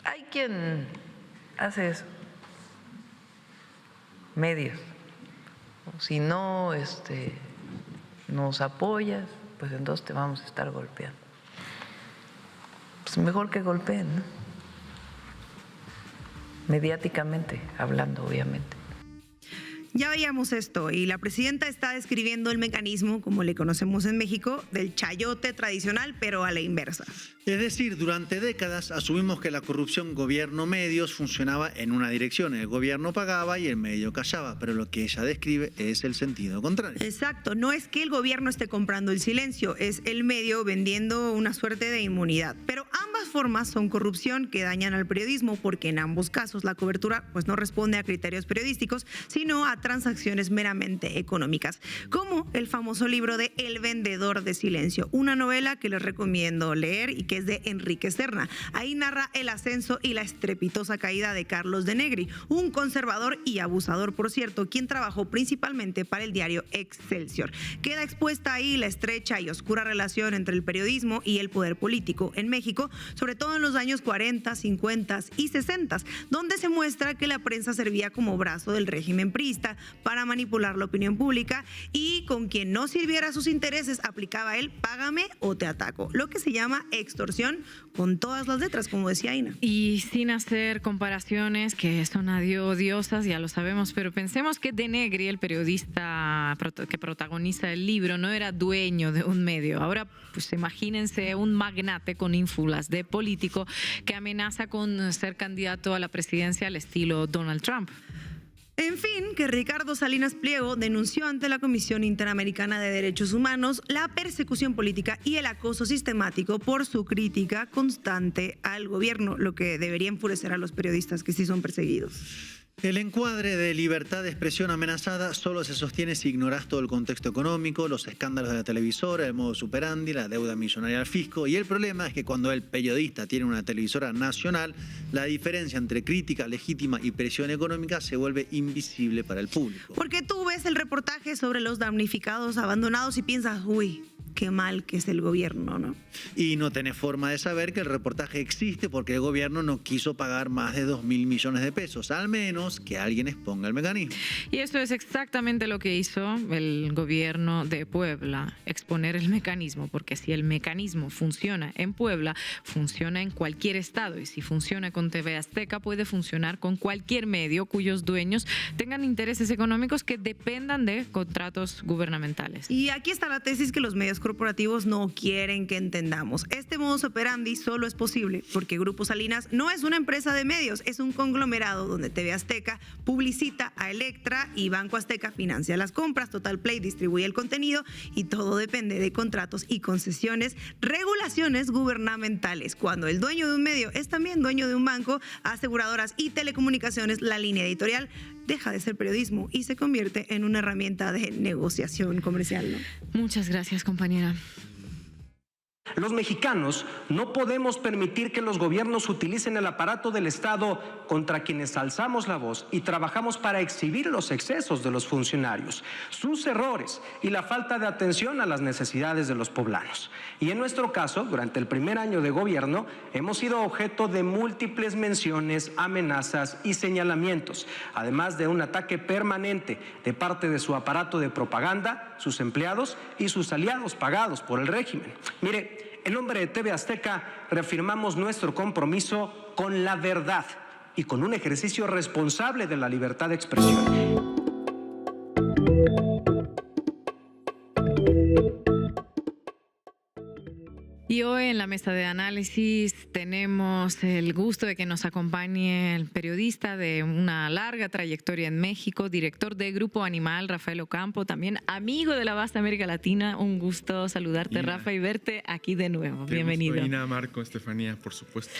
Hay quien hace eso, medios. Si no nos apoyas, pues entonces te vamos a estar golpeando. Pues mejor que golpeen, ¿no? Mediáticamente hablando, obviamente. Ya veíamos esto y la presidenta está describiendo el mecanismo, como le conocemos en México, del chayote tradicional, pero a la inversa. Es decir, durante décadas asumimos que la corrupción gobierno-medios funcionaba en una dirección. El gobierno pagaba y el medio callaba, pero lo que ella describe es el sentido contrario. Exacto, no es que el gobierno esté comprando el silencio, es el medio vendiendo una suerte de inmunidad. Pero ambas formas son corrupción que dañan al periodismo, porque en ambos casos la cobertura pues no responde a criterios periodísticos, sino a transacciones meramente económicas, como el famoso libro de El vendedor de silencio, una novela que les recomiendo leer y que es de Enrique Serna. Ahí narra el ascenso y la estrepitosa caída de Carlos de Negri, un conservador y abusador, por cierto, quien trabajó principalmente para el diario Excelsior. Queda expuesta ahí la estrecha y oscura relación entre el periodismo y el poder político en México, sobre todo en los años 40, 50 y 60, donde se muestra que la prensa servía como brazo del régimen priista para manipular la opinión pública y con quien no sirviera a sus intereses aplicaba el págame o te ataco, lo que se llama extorsión con todas las letras, como decía Aina. Y sin hacer comparaciones que son odiosas, ya lo sabemos, pero pensemos que de Negri, el periodista que protagoniza el libro, no era dueño de un medio. Ahora, pues imagínense un magnate con ínfulas de político que amenaza con ser candidato a la presidencia al estilo Donald Trump. En fin, que Ricardo Salinas Pliego denunció ante la Comisión Interamericana de Derechos Humanos la persecución política y el acoso sistemático por su crítica constante al gobierno, lo que debería enfurecer a los periodistas que sí son perseguidos. El encuadre de libertad de expresión amenazada solo se sostiene si ignoras todo el contexto económico, los escándalos de la televisora, el modus operandi, la deuda millonaria al fisco. Y el problema es que cuando el periodista tiene una televisora nacional, la diferencia entre crítica legítima y presión económica se vuelve invisible para el público. Porque tú ves el reportaje sobre los damnificados abandonados y piensas, uy, qué mal que es el gobierno, ¿no? Y no tenés forma de saber que el reportaje existe porque el gobierno no quiso pagar más de 2.000 millones de pesos, al menos que alguien exponga el mecanismo. Y eso es exactamente lo que hizo el gobierno de Puebla, exponer el mecanismo, porque si el mecanismo funciona en Puebla, funciona en cualquier estado, y si funciona con TV Azteca, puede funcionar con cualquier medio cuyos dueños tengan intereses económicos que dependan de contratos gubernamentales. Y aquí está la tesis que los medios corporativos no quieren que entendamos. Este modus operandi solo es posible porque Grupo Salinas no es una empresa de medios, es un conglomerado donde TV Azteca publicita a Electra y Banco Azteca financia las compras, Total Play distribuye el contenido y todo depende de contratos y concesiones, regulaciones gubernamentales. Cuando el dueño de un medio es también dueño de un banco, aseguradoras y telecomunicaciones, la línea editorial deja de ser periodismo y se convierte en una herramienta de negociación comercial, ¿no? Muchas gracias, compañera. Los mexicanos no podemos permitir que los gobiernos utilicen el aparato del Estado contra quienes alzamos la voz y trabajamos para exhibir los excesos de los funcionarios, sus errores y la falta de atención a las necesidades de los poblanos. Y en nuestro caso, durante el primer año de gobierno, hemos sido objeto de múltiples menciones, amenazas y señalamientos, además de un ataque permanente de parte de su aparato de propaganda, sus empleados y sus aliados pagados por el régimen. Mire, en nombre de TV Azteca reafirmamos nuestro compromiso con la verdad y con un ejercicio responsable de la libertad de expresión. Y hoy en la mesa de análisis tenemos el gusto de que nos acompañe el periodista de una larga trayectoria en México, director de Grupo Animal, Rafael Ocampo, también amigo de la vasta América Latina. Un gusto saludarte, Ina. Rafa, y verte aquí de nuevo. Bienvenido. Ina, Marco, Estefanía, por supuesto.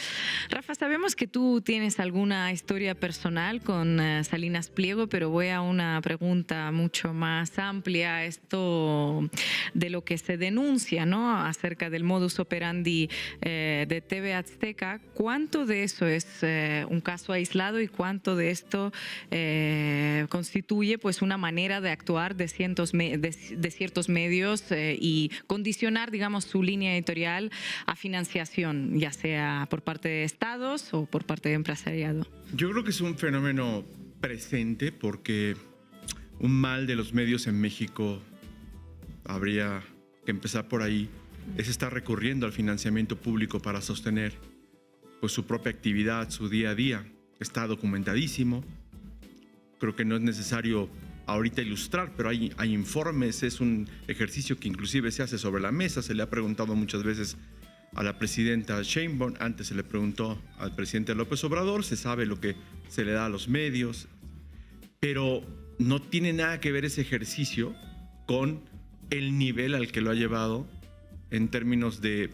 Rafa, sabemos que tú tienes alguna historia personal con Salinas Pliego, pero voy a una pregunta mucho más amplia, esto de lo que se denuncia, ¿no?, acerca del modus operandi operandi de TV Azteca, ¿cuánto de eso es un caso aislado y cuánto de esto constituye pues una manera de actuar de ciertos medios y condicionar, digamos, su línea editorial a financiación, ya sea por parte de estados o por parte de empresariado? Yo creo que es un fenómeno presente porque un mal de los medios en México, habría que empezar por ahí, es estar recurriendo al financiamiento público para sostener pues, su propia actividad, su día a día. Está documentadísimo. Creo que no es necesario ahorita ilustrar, pero hay informes, es un ejercicio que inclusive se hace sobre la mesa. Se le ha preguntado muchas veces a la presidenta Sheinbaum, antes se le preguntó al presidente López Obrador, se sabe lo que se le da a los medios, pero no tiene nada que ver ese ejercicio con el nivel al que lo ha llevado en términos de,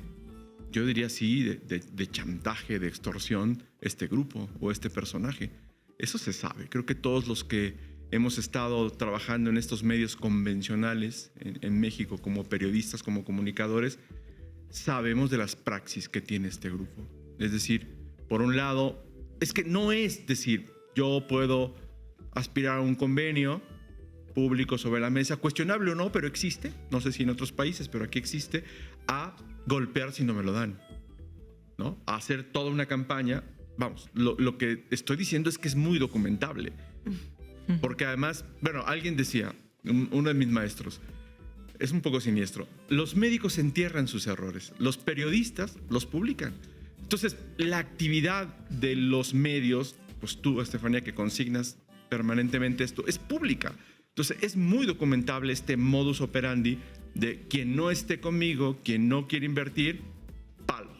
yo diría así, de chantaje, de extorsión, este grupo o este personaje. Eso se sabe. Creo que todos los que hemos estado trabajando en estos medios convencionales en México como periodistas, como comunicadores, sabemos de las praxis que tiene este grupo. Es decir, por un lado, es que no es decir, yo puedo aspirar a un convenio público sobre la mesa, cuestionable o no, pero existe, no sé si en otros países, pero aquí existe, a golpear si no me lo dan, ¿no? A hacer toda una campaña. Vamos, lo que estoy diciendo es que es muy documentable, porque además, bueno, alguien decía, uno de mis maestros, es un poco siniestro, los médicos entierran sus errores, los periodistas los publican. Entonces, la actividad de los medios, pues tú, Estefanía, que consignas permanentemente esto, es pública. Entonces, es muy documentable este modus operandi de quien no esté conmigo, quien no quiere invertir, palo.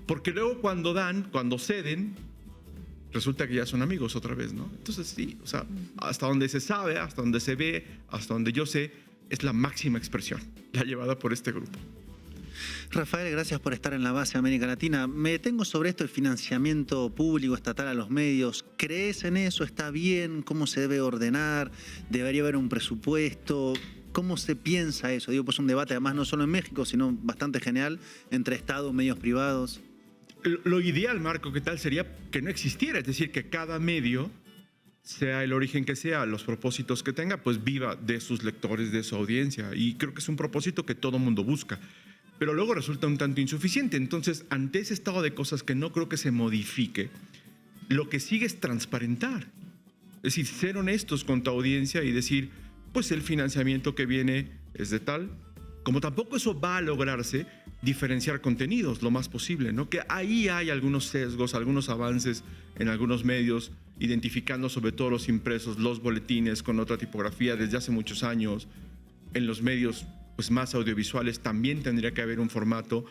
Porque luego cuando ceden, resulta que ya son amigos otra vez, ¿no? Entonces, sí, o sea, hasta donde se sabe, hasta donde se ve, hasta donde yo sé, es la máxima expresión, la llevada por este grupo. Rafael, gracias por estar en La Base América Latina. Me detengo sobre esto, el financiamiento público estatal a los medios. ¿Crees en eso? ¿Está bien? ¿Cómo se debe ordenar? ¿Debería haber un presupuesto? ¿Cómo se piensa eso? Digo, pues un debate además no solo en México, sino bastante general entre Estado y medios privados. Lo ideal, Marco, ¿qué tal? Sería que no existiera, es decir, que cada medio, sea el origen que sea, los propósitos que tenga, pues viva de sus lectores, de su audiencia. Y creo que es un propósito que todo mundo busca. Pero luego resulta un tanto insuficiente. Entonces, ante ese estado de cosas que no creo que se modifique, lo que sigue es transparentar. Es decir, ser honestos con tu audiencia y decir, pues el financiamiento que viene es de tal. Como tampoco eso va a lograrse, diferenciar contenidos lo más posible, ¿no? Que ahí hay algunos sesgos, algunos avances en algunos medios, identificando sobre todo los impresos, los boletines con otra tipografía desde hace muchos años. En los medios pues más audiovisuales también tendría que haber un formato.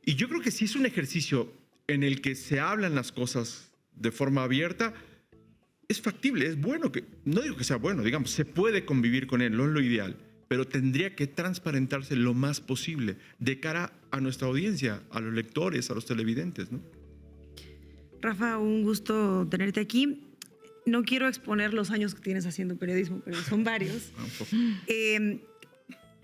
Y yo creo que si es un ejercicio en el que se hablan las cosas de forma abierta, es factible, es bueno, que no digo que sea bueno, digamos, se puede convivir con él, no es lo ideal, pero tendría que transparentarse lo más posible de cara a nuestra audiencia, a los lectores, a los televidentes, ¿no? Rafa, un gusto tenerte aquí. No quiero exponer los años que tienes haciendo periodismo, pero son varios.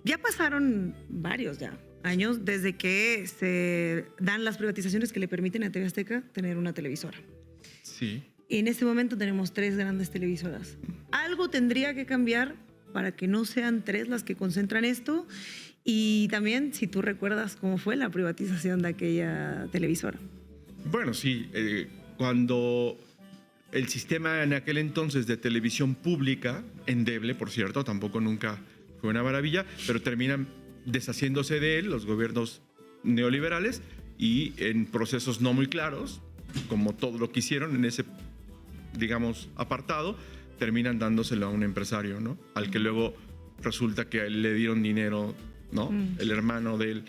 Ya pasaron varios años desde que se dan las privatizaciones que le permiten a TV Azteca tener una televisora. Sí. Y en este momento tenemos 3 grandes televisoras. Algo tendría que cambiar para que no sean 3 las que concentran esto. Y también, si tú recuerdas cómo fue la privatización de aquella televisora. Bueno, sí. Cuando el sistema en aquel entonces de televisión pública, endeble, por cierto, tampoco nunca fue una maravilla, pero terminan deshaciéndose de él los gobiernos neoliberales y en procesos no muy claros, como todo lo que hicieron en ese, digamos, apartado, terminan dándoselo a un empresario, ¿no? Al que luego resulta que a él le dieron dinero, ¿no? El hermano del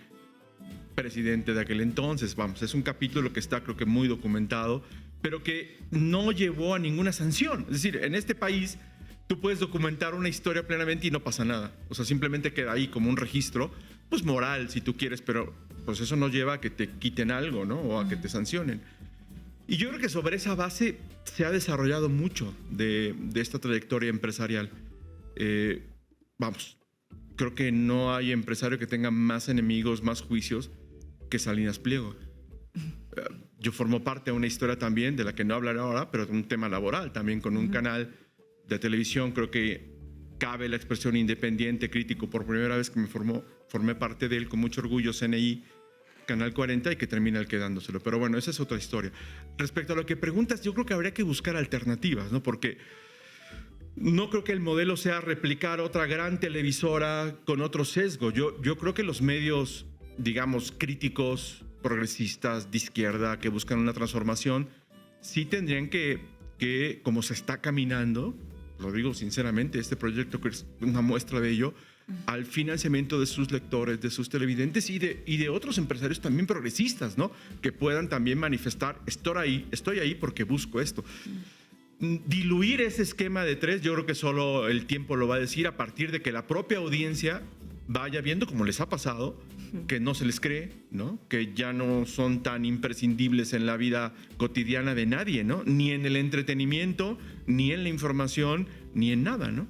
presidente de aquel entonces. Vamos, es un capítulo que está, creo que, muy documentado, pero que no llevó a ninguna sanción. Es decir, en este país tú puedes documentar una historia plenamente y no pasa nada. O sea, simplemente queda ahí como un registro, pues moral, si tú quieres, pero pues eso no lleva a que te quiten algo, ¿no? O a que te sancionen. Y yo creo que sobre esa base se ha desarrollado mucho de esta trayectoria empresarial. Vamos, creo que no hay empresario que tenga más enemigos, más juicios que Salinas Pliego. Yo formo parte de una historia también, de la que no hablaré ahora, pero de un tema laboral también, con un canal de televisión. Creo que cabe la expresión independiente, crítico, por primera vez que formé parte de él con mucho orgullo, CNI, Canal 40, y que termina el quedándoselo. Pero bueno, esa es otra historia. Respecto a lo que preguntas, yo creo que habría que buscar alternativas, ¿no? Porque no creo que el modelo sea replicar otra gran televisora con otro sesgo. Yo creo que los medios, digamos, críticos, progresistas, de izquierda, que buscan una transformación, sí tendrían que, como se está caminando, lo digo sinceramente, este proyecto que es una muestra de ello, al financiamiento de sus lectores, de sus televidentes y de otros empresarios también progresistas, ¿no? Que puedan también manifestar, estoy ahí porque busco esto. Diluir ese esquema de tres, yo creo que solo el tiempo lo va a decir, a partir de que la propia audiencia vaya viendo, como les ha pasado, que no se les cree, ¿no? Que ya no son tan imprescindibles en la vida cotidiana de nadie, ¿no? Ni en el entretenimiento, ni en la información, ni en nada, ¿no?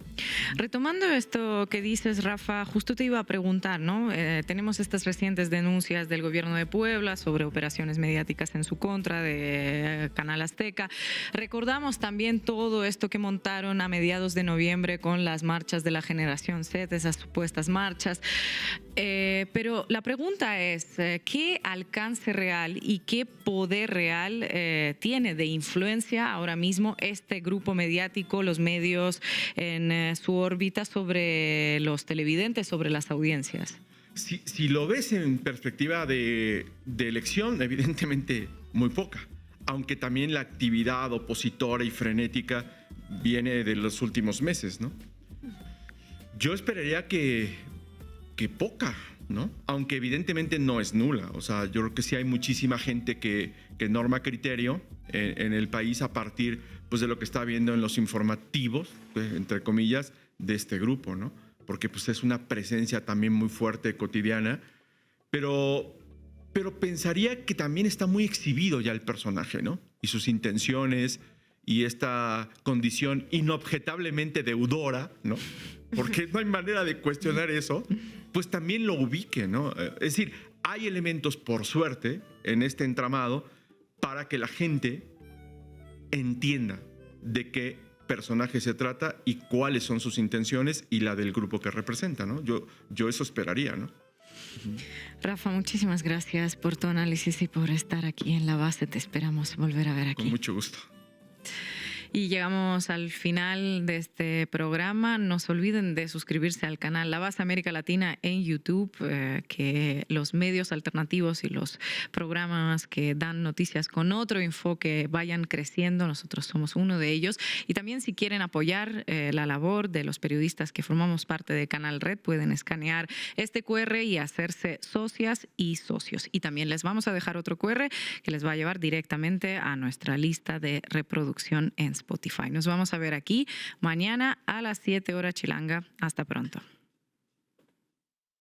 Retomando esto que dices, Rafa, justo te iba a preguntar, ¿no? Tenemos estas recientes denuncias del gobierno de Puebla sobre operaciones mediáticas en su contra de Canal Azteca. Recordamos también todo esto que montaron a mediados de noviembre con las marchas de la Generación Z, esas supuestas marchas. Pero la pregunta es, ¿qué alcance real y qué poder real tiene de influencia ahora mismo este grupo mediático, los medios en su órbita sobre los televidentes, sobre las audiencias? Si lo ves en perspectiva de elección, evidentemente muy poca, aunque también la actividad opositora y frenética viene de los últimos meses, ¿no? Yo esperaría que poca, ¿no? Aunque evidentemente no es nula. O sea, yo creo que sí hay muchísima gente que norma criterio en el país a partir, pues, de lo que está viendo en los informativos, entre comillas, de este grupo, ¿no? Porque pues es una presencia también muy fuerte, cotidiana, pero pensaría que también está muy exhibido ya el personaje, ¿no? Y sus intenciones y esta condición inobjetablemente deudora, ¿no? Porque no hay manera de cuestionar eso, pues también lo ubique, ¿no? Es decir, hay elementos, por suerte, en este entramado para que la gente entienda de qué personaje se trata y cuáles son sus intenciones y la del grupo que representa, ¿no? Yo eso esperaría, ¿no? Rafa, muchísimas gracias por tu análisis y por estar aquí en La Base. Te esperamos volver a ver aquí. Con mucho gusto. Y llegamos al final de este programa. No se olviden de suscribirse al canal La Base América Latina en YouTube, que los medios alternativos y los programas que dan noticias con otro enfoque vayan creciendo. Nosotros somos uno de ellos. Y también, si quieren apoyar la labor de los periodistas que formamos parte de Canal Red, pueden escanear este QR y hacerse socias y socios. Y también les vamos a dejar otro QR que les va a llevar directamente a nuestra lista de reproducción en Spotify. Nos vamos a ver aquí mañana a las 7 horas chilanga. Hasta pronto.